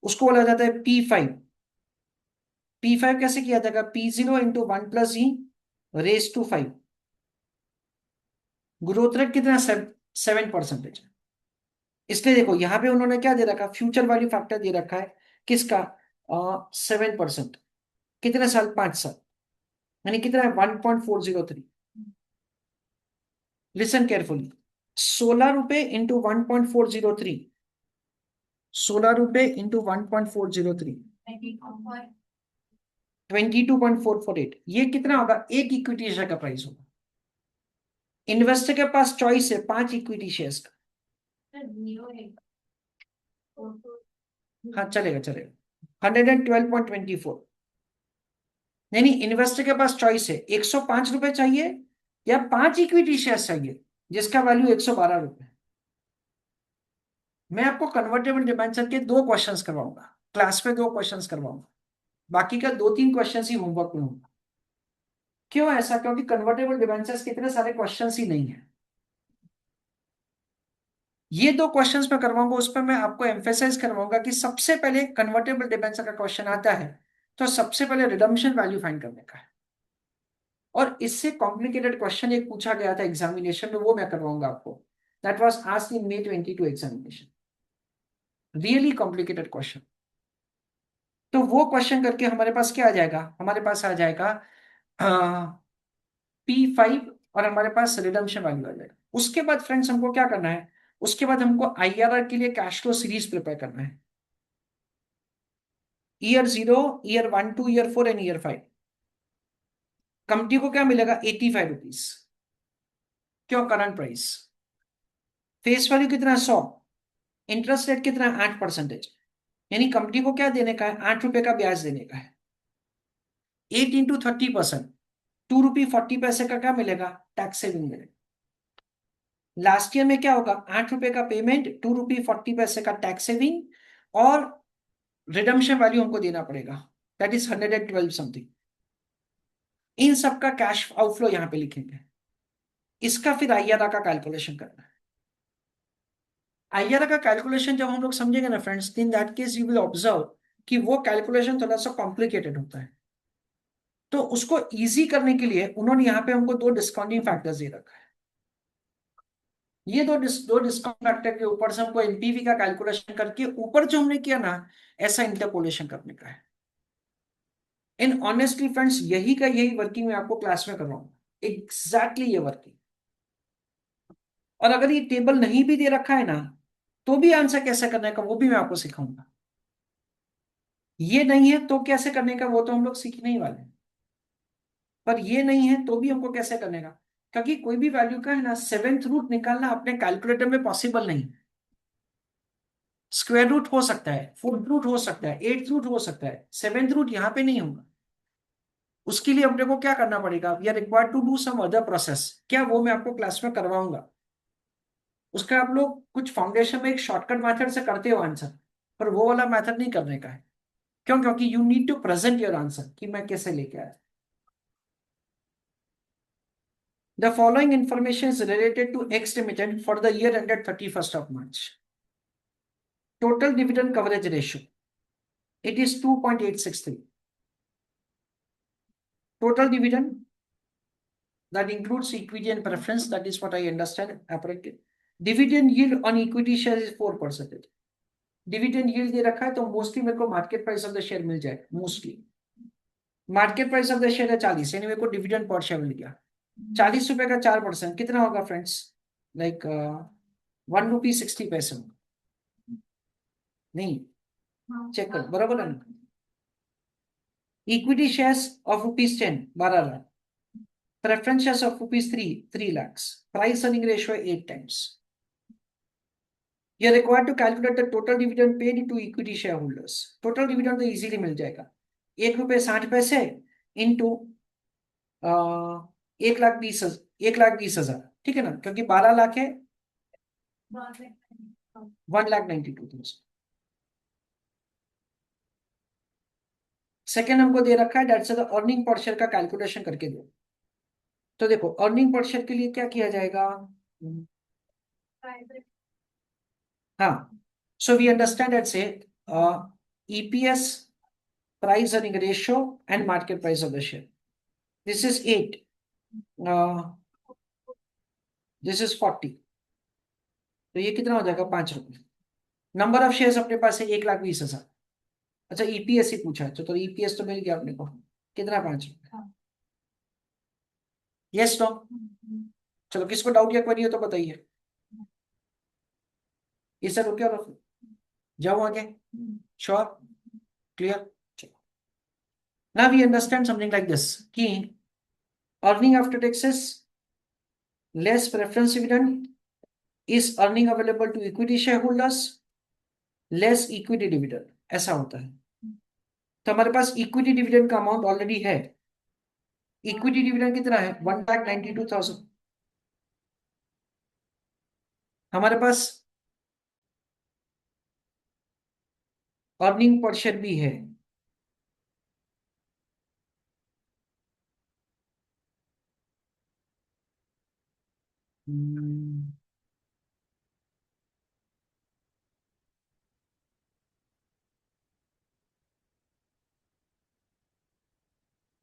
S1: उसको बोला जाता है P5। P5 कैसे किया जाएगा? P0 × 1 + e⁻⁵ ग्रोथ रेट कितना? 7%। इसलिए देखो यहाँ पे उन्होंने क्या दे रखा, फ्यूचर वैल्यू फैक्टर दे रखा है किसका, 7%, कितने साल, 5 साल, यानी कितना है, 1.403। लिसन केयरफुली, 16 रुपए इंटू 1.403, 16 रुपए इंटू 1.403, 22.448, ये कितना होगा, एक इक्विटी शेयर का प्राइस होगा। इन्वेस्टर के पास चॉइस है 5 इक्विटी शेयर्स का। हाँ चलेगा चलेगा, 112.24, नहीं इन्वेस्टर के पास चॉइस है 105 रुपए चाहिए या 5 इक्विटी शेयर्स चाहिए जिसका वैल्यू 112 रुपए। मैं आपको कन्वर्टेबल डिबेंचर के 2 क्वेश्चंस करवाऊंगा, क्लास में 2 क्वेश्चंस करवाऊंगा, बाकी का 2-3 क्वेश्चंस ही होमवर्क में होगा। क्यों ऐसा, क्योंकि कन्वर्टेबल डिबेंचर्स के इतने सारे क्वेश्चंस ही नहीं है। ये 2 क्वेश्चंस मैं करवाऊंगा, उस पर मैं आपको एम्फेसाइज करवाऊंगा कि सबसे पहले कन्वर्टेबल डिबेंचर का क्वेश्चन आता है तो सबसे पहले रिडम्पशन वैल्यू फाइंड करने का है, और इससे कॉम्प्लिकेटेड क्वेश्चन एक पूछा गया था एग्जामिनेशन में, वो मैं करवाऊंगा आपको। That was asked in May 22 examination, really complicated question. तो वो क्वेश्चन करके हमारे पास क्या आ जाएगा, हमारे पास आ जाएगा P5 और हमारे पास रिडम्पशन वैल्यू आ जाएगा। उसके बाद फ्रेंड्स हमको क्या करना है, उसके बाद हमको IRR के लिए कैश फ्लो सीरीज प्रिपेयर करना है, year 0, year 1, 2, year 4 and year 5। Company को क्या मिलेगा, 85 रुपीज, क्यों, करंट प्राइस। फेस वैल्यू कितना, 100, इंटरेस्ट रेट कितना, 8%, यानी कंपनी को क्या देने का है, 8 रुपए का ब्याज देने का है। 8 इंटू 30%, 2 रुपये 40 पैसे का क्या मिलेगा, टैक्स सेविंग मिलेगा। लास्ट ईयर में क्या होगा, 8 रुपए का पेमेंट, 2 रुपये 40 पैसे का टैक्स सेविंग, और रिडम्पशन वैल्यू हमको देना पड़ेगा, दैट इज 112 समथिंग। इन सब का कैश आउटफ्लो यहां पे लिखेंगे, इसका फिर IRR का कैलकुलेशन करना है। IRR का कैलकुलेशन जब हम लोग समझेंगे ना friends, in that case you will observe कि वो कैलकुलेशन थोड़ा सा कॉम्प्लिकेटेड होता है। तो उसको इजी करने के लिए उन्होंने यहाँ पे हमको 2 डिस्काउंटिंग फैक्टर्स दे रखा है। ये दो डिस्काउंट फैक्टर के ऊपर से हमको NPV का कैलकुलेशन करके ऊपर जो हमने किया ना, ऐसा इंटरपोलेशन करने का है। इन ऑनेस्टली फ्रेंड्स, यही वर्किंग मैं आपको क्लास में करवाऊंगा, एग्जैक्टली ये वर्किंग। और अगर ये टेबल नहीं भी दे रखा है ना, तो भी आंसर कैसे करने का वो भी मैं आपको सिखाऊंगा। ये नहीं है तो कैसे करने का वो तो हम लोग सीखने ही वाले हैं, पर ये नहीं है तो भी हमको कैसे करने का, क्योंकि कोई भी वैल्यू का है ना 7th रूट निकालना अपने कैलकुलेटर में पॉसिबल नहीं। स्क्वायर रूट हो सकता है, 4th रूट हो सकता है, 8th रूट हो सकता है, 7th रूट यहाँ पे नहीं होगा। उसके लिए अपने को क्या करना पड़ेगा, we are required to do some other process, क्या वो मैं आपको क्लास में करवाऊंगा। उसका आप लोग कुछ फाउंडेशन में एक शॉर्टकट मेथड से करते हो आंसर, पर वो वाला मेथड नहीं करने का है। क्यों, क्योंकि you need to present your answer कि मैं कैसे लेके आया। The following information is related to X Limited for the year ended 31st of March. Total dividend coverage ratio, it is 2.863. Total dividend, that includes equity and preference, that is what I understand apparently. Dividend yield on equity shares is 4%. Dividend yield दे रखा है तो mostly मेरे को market price of the share मिल जाए, mostly market price of the share है 40, यानी मेरे को डिविडेंड पर शेयर मिल गया 40 रुपए का 4%, कितना होगा फ्रेंड्स, लाइक 1 रुपी 60 पैसे होगा। नहीं, चेक करो बराबर है ना। Equity shares of ₹10 12 lakh, preference shares of ₹3 lakh, price earning ratio 8 times। You are required to calculate the total dividend paid to equity shareholders. Total dividend तो इजीली मिल जाएगा, ₹1.60 इंटू 1,20,000, ठीक है ना, क्योंकि 12 लाख है, 1,92,000। सेकेंड हमको दे रखा है डेट से अर्निंग पर शेयर का कैलकुलेशन करके दो। तो देखो अर्निंग पर शेयर के लिए क्या किया जाएगा, हाँ, सो वी अंडरस्टैंड दैट से EPS, price earning ratio and market price of the share. This is 8, this is 40, तो ये कितना हो जाएगा, 5 रुपए। नंबर ऑफ शेयर्स अपने पास है 1,20,000। अच्छा ईपीएस ही पूछा है, तो ईपीएस तो मिल गया अपने को, कितना, 5 रुपए। Yes no. चलो किसको डाउट या क्वेरी हो तो बताइए। ये सर ओके और जाओ आगे। Sure, clear. Now we understand something like this कि earning after taxes less preference dividend is earning available to equity share holders less equity dividend, ऐसा होता है। तो हमारे पास इक्विटी डिविडेंड का अमाउंट ऑलरेडी है। इक्विटी डिविडेंड कितना है, 1,92,000। हमारे पास अर्निंग पर शेयर भी है।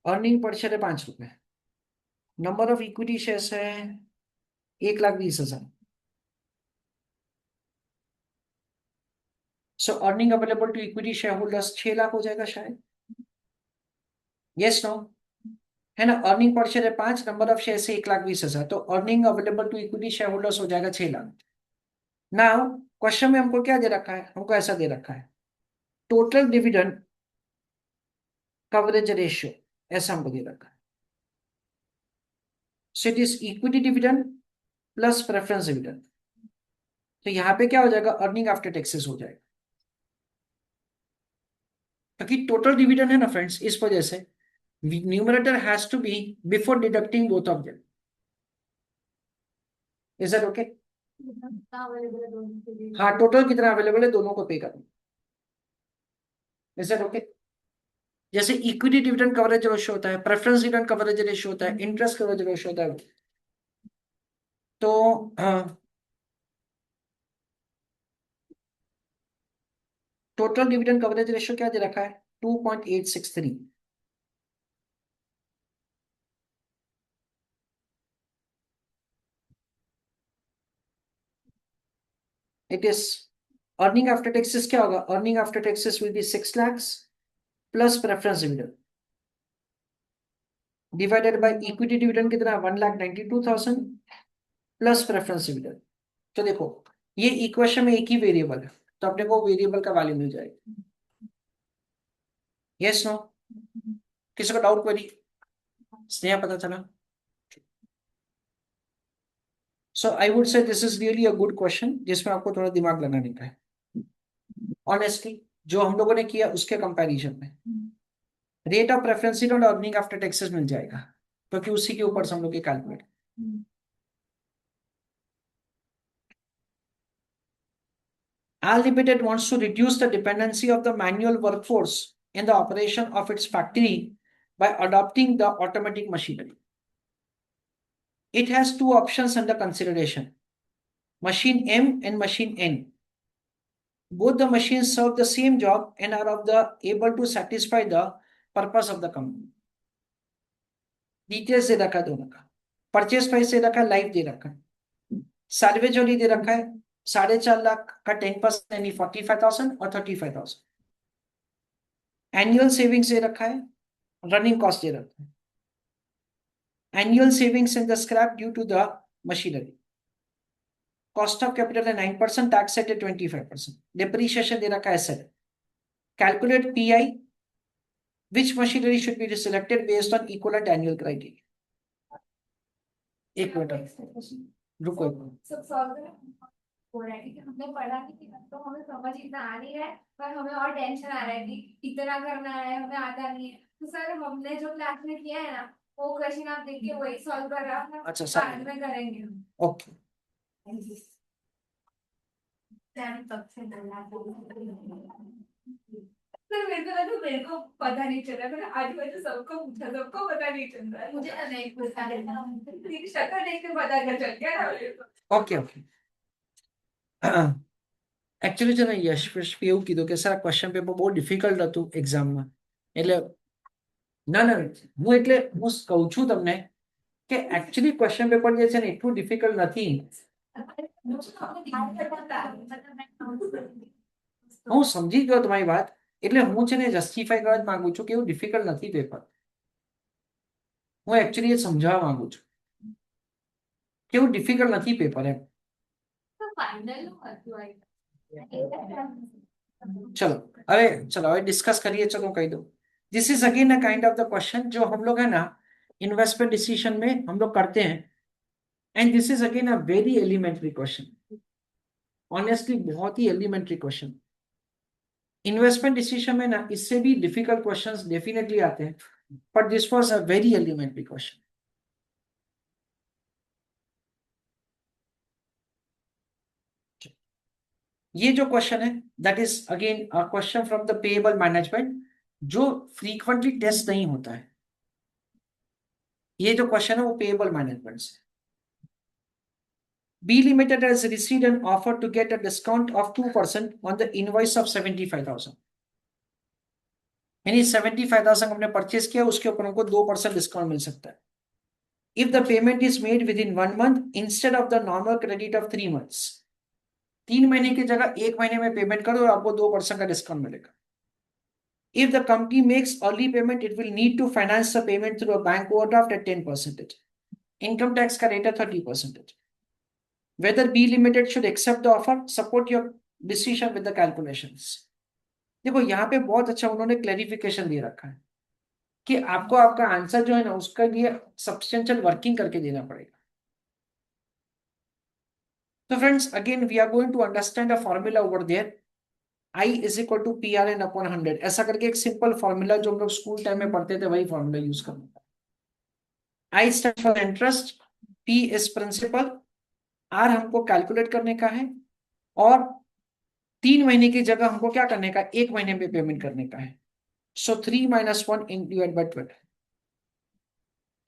S1: अर्निंग पर शेयर है 5 रुपए। नंबर ऑफ इक्विटी शेयर्स है 1,20,000। So earning available to equity share holders 6 lakh हो जाएगा शायद। यस नो, है ना। अर्निंग पर शेयर है 5, नंबर ऑफ शेयर है 1,20,000, तो earning available to equity share holders हो जाएगा 6 लाख। नाउ क्वेश्चन में हमको क्या दे रखा है, हमको ऐसा दे रखा है टोटल डिविडेंड कवरेज रेशियो, ऐसा हमको दे रखा है। So it is equity dividend plus preference dividend. तो यहाँ पे क्या हो जाएगा, अर्निंग आफ्टर टैक्सेस हो जाएगा, क्योंकि टोटल डिविडेंड है ना फ्रेंड्स, इस वजह से numerator has to be before deducting both of them. Is that okay? हाँ, टोटल कितना अवेलेबल है दोनों को पे करना। Is that okay? जैसे इक्विटी डिविडेंड कवरेज रेशियो होता है, प्रेफरेंस डिविडेंड कवरेज रेशियो होता है, इंटरेस्ट कवरेज रेशियो होता है। तो टोटल डिविडेंड कवरेज रेशियो क्या दे रखा है, 2.863। It is earning after taxes क्या होगा, earning after taxes will be 6 lakh plus preference dividend divided by equity dividend कितना, 1,92,000 प्लस प्रेफरेंस डिविडेंड। तो देखो ये इक्वेशन में एक ही वेरिएबल है, तो अपने को वेरिएबल का वैल्यू मिल जाएगा। यस नो, किसी को डाउट क्वेरी? स्नेहा पता चला? So I would say this is really a good question जिसमें आपको थोड़ा दिमाग लगाने का है ऑनेस्टली, जो हम लोगों ने किया उसके कंपैरिजन में। रेट ऑफ प्रेफरेंस और अर्निंग आफ्टर टैक्सेस मिल जाएगा, क्योंकि उसी के ऊपर से हम लोग के calculate. Al Limited wants to reduce the dependency of the manual workforce in the operation of its factory by adopting the automatic machinery. It has two options under consideration, machine M and machine N. Both the machines serve the same job and are able to satisfy the purpose of the company. Details दे रखा है दोनों का, purchase price दे रखा है, life दे रखा है, सार्वेज value दे रखा है 4.5 लाख का 10% यानी 45,000 और 35,000। एनुअल सेविंग्स दे रखा है, रनिंग कॉस्ट दे रखा है, annual savings in the scrap due to the machinery, cost of capital है 9%, टैक्स रेट है 25%, डिप्रीशिएशन दे रखा है 7। Calculate pi, which machinery should be selected based on equivalent annual criteria. एक मिनट रुको एक मिनट।
S2: सब सॉल्व हो रहा है, ठीक है, हमने पढ़ा नहीं थी तो हमें समझ इतना आ नहीं रहा है, पर हमें और टेंशन आ रहा है कि इतना करना है, हमें आता नहीं है। तो सर हमने जो क्लास में किया है ना, वो क्वेश्चन आप देखिए वही सॉल्व कर रहा है।
S1: अच्छा सर,
S2: बाद में करेंगे हम।
S1: ओके।
S2: तब से सर मेरे को पता नहीं चला, मैंने आज वैसे सबको पूछा, सबको पता नहीं चल रहा है, मुझे नहीं पता है, शक्ल देख के पता चल गया ना।
S1: Okay okay. एक्चुअली છે ને યશ એવું કીધું કે સર ક્વેશ્ચન પેપર બહુ ડિફિકલ્ટ હતું એક્ઝામમાં, એટલે ના ના હું કહું છું તમને કે एक्चुअली क्वेश्चन पेपर જે છે ને એટલું ડિફિકલ્ટ નથી, હું સમજી ગયો તમારી વાત, એટલે હું છે ને જસ્ટિફાઈ કરવા જ માંગુ છું કે એવું ડિફિકલ્ટ નથી પેપર. હું એકચ્યુઅલી એ સમજાવવા માંગુ છું કે એવું ડિફિકલ્ટ નથી પેપર એમ. चलो હવે डिस्कस करिए. चलो कह दो, this is again a kind of the question जो हम लोग है ना इन्वेस्टमेंट डिसीजन में हम लोग करते हैं. And this is again a very elementary question, honestly बहुत ही एलिमेंट्री क्वेश्चन. इन्वेस्टमेंट डिसीजन में ना इससे भी डिफिकल्ट क्वेश्चंस डेफिनेटली आते हैं, but this was a very elementary question. ये जो क्वेश्चन है that is again a question from the payable management जो फ्रीक्वेंटली टेस्ट नहीं होता है. ये जो क्वेश्चन है वो पेएबल मैनेजमेंट से. B Limited has received an offer to get a discount of 2% on the invoice of 75,000. यानी 75,000 हमने परचेस किया, उसके ऊपर हमको 2% डिस्काउंट मिल सकता है. If the payment is made within 1 month instead of the normal credit of 3 months, 3 महीने की जगह 1 महीने में पेमेंट करो और आपको 2% का डिस्काउंट मिलेगा. If the company makes early payment, it will need to finance the payment through a bank overdraft at 10%. Income tax का रेट है 30%. Whether B Limited should accept the offer, support your decision with the calculations. देखो यहाँ पे बहुत अच्छा उन्होंने clarification दे रखा है कि आपको आपका आंसर जो है ना उसका लिए सब्सटेंशियल वर्किंग करके देना पड़ेगा. तो friends again we are going to understand a formula over there. I is equal to PRN upon 100. ऐसा करके एक सिंपल फॉर्मूला जो हम लोग स्कूल टाइम में पढ़ते थे वही फॉर्मूला यूज करना है. I stand for interest, P is principal, R हमको कैलकुलेट करने का है और 3 महीने की जगह हमको क्या करने का, 1 महीने में पेमेंट करने का है. So 3 - 1 divide by 12.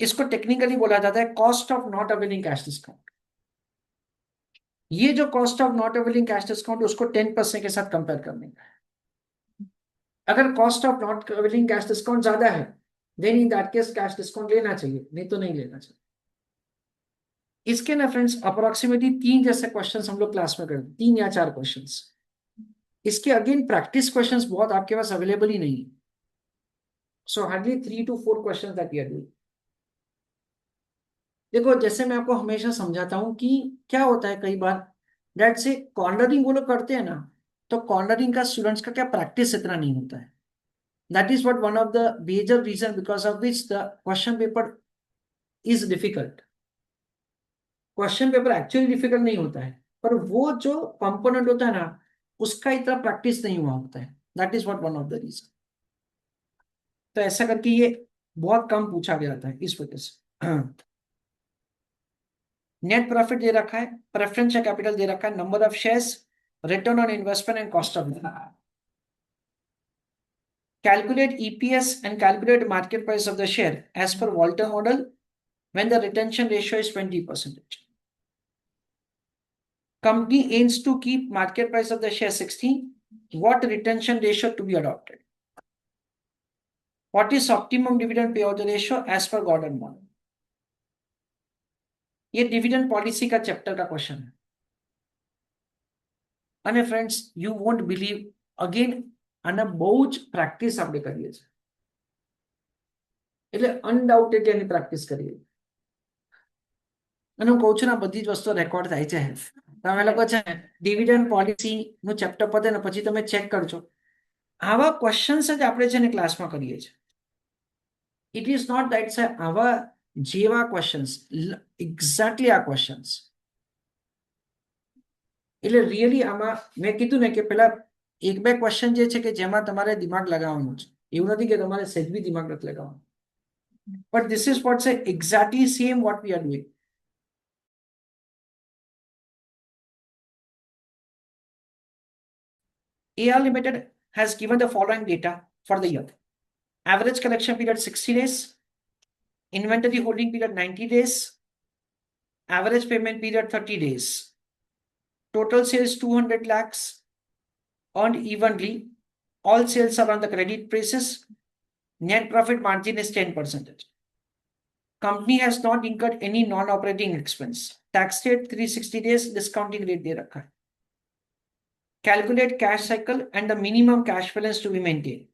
S1: इसको टेक्निकली बोला जाता है cost of not availing cash discount. ये जो cost of not availing cash discount उसको 10% के साथ कंपेयर करने का है. अगर cost of not availing cash discount ज्यादा है then in that case cash discount लेना चाहिए, नहीं तो नहीं लेना चाहिए. इसके ना फ्रेंड्स अप्रोक्सीमेटली 3 जैसे क्वेश्चंस हम लोग क्लास में करते, 3 या 4 क्वेश्चंस. इसके अगेन प्रैक्टिस क्वेश्चंस बहुत आपके पास अवेलेबल ही नहीं है. So hardly 3 to 4 questions that we are doing. देखो जैसे मैं आपको हमेशा समझाता हूं कि क्या होता है कई बार दैट से कॉर्नरिंग वो लोग करते हैं ना, तो कॉर्नरिंग का स्टूडेंट्स का क्या प्रैक्टिस इतना नहीं होता है. That is what one of the major reason because of which the question paper is difficult. Question paper actually difficult नहीं होता है, पर वो जो कंपोनेंट होता है ना उसका इतना प्रैक्टिस नहीं हुआ होता है. That is what one of the reason. तो ऐसा करके ये बहुत कम पूछा गया था इस वजह से. नेट प्रॉफिट दे रखा है, प्रेफरेंशियल कैपिटल दे रखा है, number of shares, return on investment and cost of. Calculate EPS and calculate market price of the share as per Walter model when the retention ratio is 20%. Company aims to keep market price of the share 16. What retention ratio to be adopted? What is optimum dividend payout ratio as per Gordon model? ये dividend policy का chapter का question है. અને friends you want believe again આના બહુ જ practice આપણે કરીએ છીએ, એટલે અનડાઉટેડલી એની પ્રેક્ટિસ કરીએ. અને હું કહું છું ને આ બધી જ વસ્તુ રેકોર્ડ થાય છે. તમે લોકો છે ને ડિવિડન્ડ પોલિસી નું ચેપ્ટર પતે ને પછી તમે ચેક કરજો, આવા ક્વેશ્ચન્સ જ આપણે છે ને ક્લાસમાં કરીએ છીએ. ઇટ ઇઝ નોટ દેટ છે આવા જેવા ક્વેશ્ચન્સ એક્ઝેક્ટલી આ ક્વેશ્ચન્સ. એટલે રિયલી આમાં મેં કીધું ને કે પેલા 1-2 ક્વેશ્ચન જે છે કે જેમાં તમારે દિમાગ લગાવવાનું છે, એવું નથી કે તમારે સહેજ બી દિમાગ નથી લગાવવાનું. બટ ધીસ ઇઝ વોટ છે exactly same what we are doing. AR Limited has given the following data for the year. Average collection period 60 days, inventory holding period 90 days, average payment period 30 days, total sales 200 lakhs, earned evenly, all sales are on the credit basis, net profit margin is 10%. Company has not incurred any non operating expense, tax rate 360 days, discounting rate दे रखा है. Calculate cash cycle and the minimum cash balance to be maintained.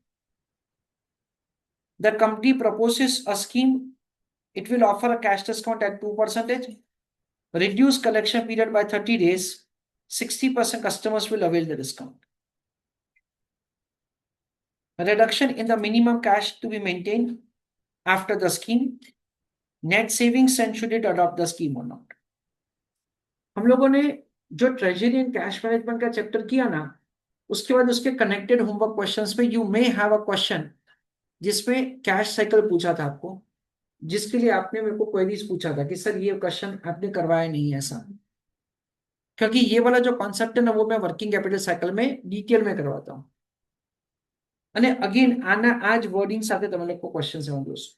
S1: The company proposes a scheme. It will offer a cash discount at 2%, reduce collection period by 30 days. 60% customers will avail the discount. A reduction in the minimum cash to be maintained after the scheme. Net savings, and should it adopt the scheme or not. हम लोगों ने जो treasury and cash management का chapter किया ना, उसके बाद उसके कनेक्टेड होमवर्क क्वेश्चंस में you may have a question जिसमें कैश साइकिल पूछा था आपको, जिसके लिए आपने मेरे को क्वेरीज पूछा था कि सर ये क्वेश्चन आपने करवाया नहीं है ऐसा, क्योंकि ये वाला जो कॉन्सेप्ट है ना वो मैं वर्किंग कैपिटल साइकिल में डिटेल में करवाता हूँ. અને અગેન આના આ જ વર્ડિંગ સાથે તમે લોકો ક્વેશ્ચન સમજો છો.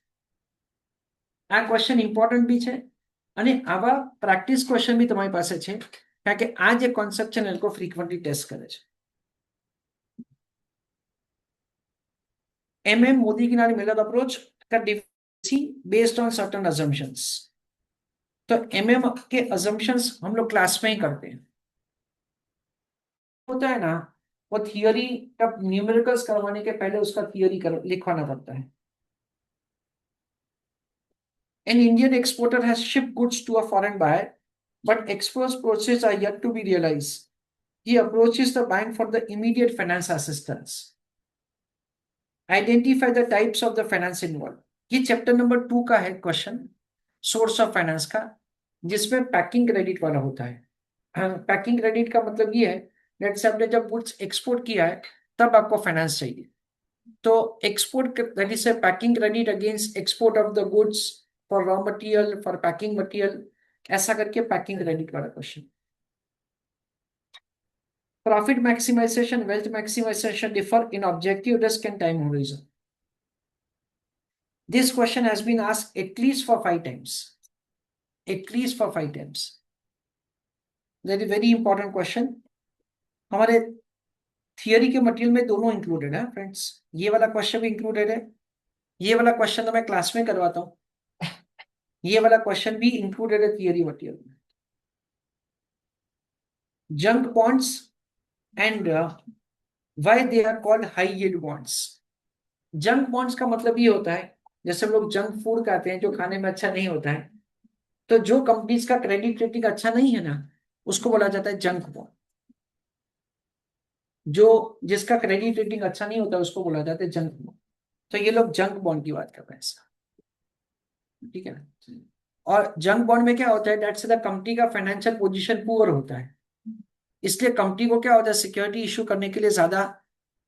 S1: આ ક્વેશ્ચન ઇમ્પોર્ટન્ટ બી છે અને આવા પ્રેક્ટિસ ક્વેશ્ચન બી તમારી પાસે છે, કારણ કે આ જે કોન્સેપ્ટ છે ને એ લોકો ફ્રીક્વન્ટલી ટેસ્ટ કરે છે. मोदी की मेथड अप्रोच का डिफरेंसी बेस्ड ऑन सर्टेन अजम्पशंस. तो के अजम्पशंस हम लोग क्लास में ही करते हैं. होता है ना, वो थियोरी का न्यूमेरिकल्स करवाने के पहले उसका थियोरी लिखवाना पड़ता है. An Indian exporter has shipped goods to a foreign buyer, but export processes are yet to be realized. He approaches the bank for the immediate finance assistance. Identify the types of the finance involved. ये chapter number 2 का है question, source of finance का, जिसमें packing credit वाला होता है. Packing credit का मतलब ये है, लेट्स से आपने जब गुड्स एक्सपोर्ट किया है तब आपको फाइनेंस चाहिए, तो export that is packing credit against export of the goods for raw material, for packing material, ऐसा करके पैकिंग क्रेडिट वाला question. Profit maximization, wealth maximization differ in objective risk and time horizon. This question has been asked at least for 5 times. At least for 5 times. That is very important question. हमारे theory के material में दोनों included है friends. ये वाला question भी included है. ये वाला क्वेश्चन तो मैं क्लास में करवाता हूँ. ये वाला क्वेश्चन भी इंक्लूडेड है थियरी मटेरियल में. Junk bonds and why they are called high yield bonds. Junk bonds का मतलब ये होता है, जैसे हम लोग जंक फूड खाते हैं जो खाने में अच्छा नहीं होता है, तो जो कंपनीज का क्रेडिट रेटिंग अच्छा नहीं है ना, उसको बोला जाता है जंक बॉन्ड. जो जिसका क्रेडिट रेटिंग अच्छा नहीं होता उसको बोला जाता है जंक बॉन्ड. तो ये लोग जंक बॉन्ड की बात कर रहे हैं, ठीक है ना. और जंक बॉन्ड में क्या होता है, दैट्स द कंपनी का फाइनेंशियल पोजीशन पुअर होता है, इसलिए कंपनी को क्या होता है, सिक्योरिटी इशू करने के लिए ज्यादा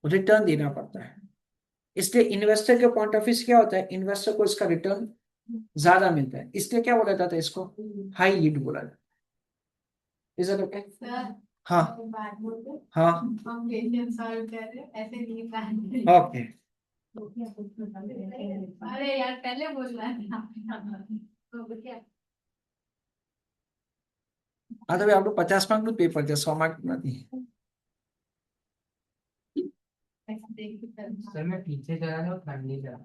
S1: रिटर्न देना पड़ता है. इसलिए इन्वेस्टर के पॉइंट ऑफ व्यू से क्या होता है, इन्वेस्टर को इसका रिटर्न ज्यादा मिलता है, इसलिए क्या बोला जाता है, इसको हाई यील्ड बोला जाता है. Is it okay? हाँ हाँ ओके.
S2: अरे यार पहले बोलना है.
S1: हाँ तो आप लोग 50 मार्क નું પેપર છે, 100 માર્ક નથી.
S3: सर मैं पीछे चला जाऊँ, फ्रंट नहीं चला.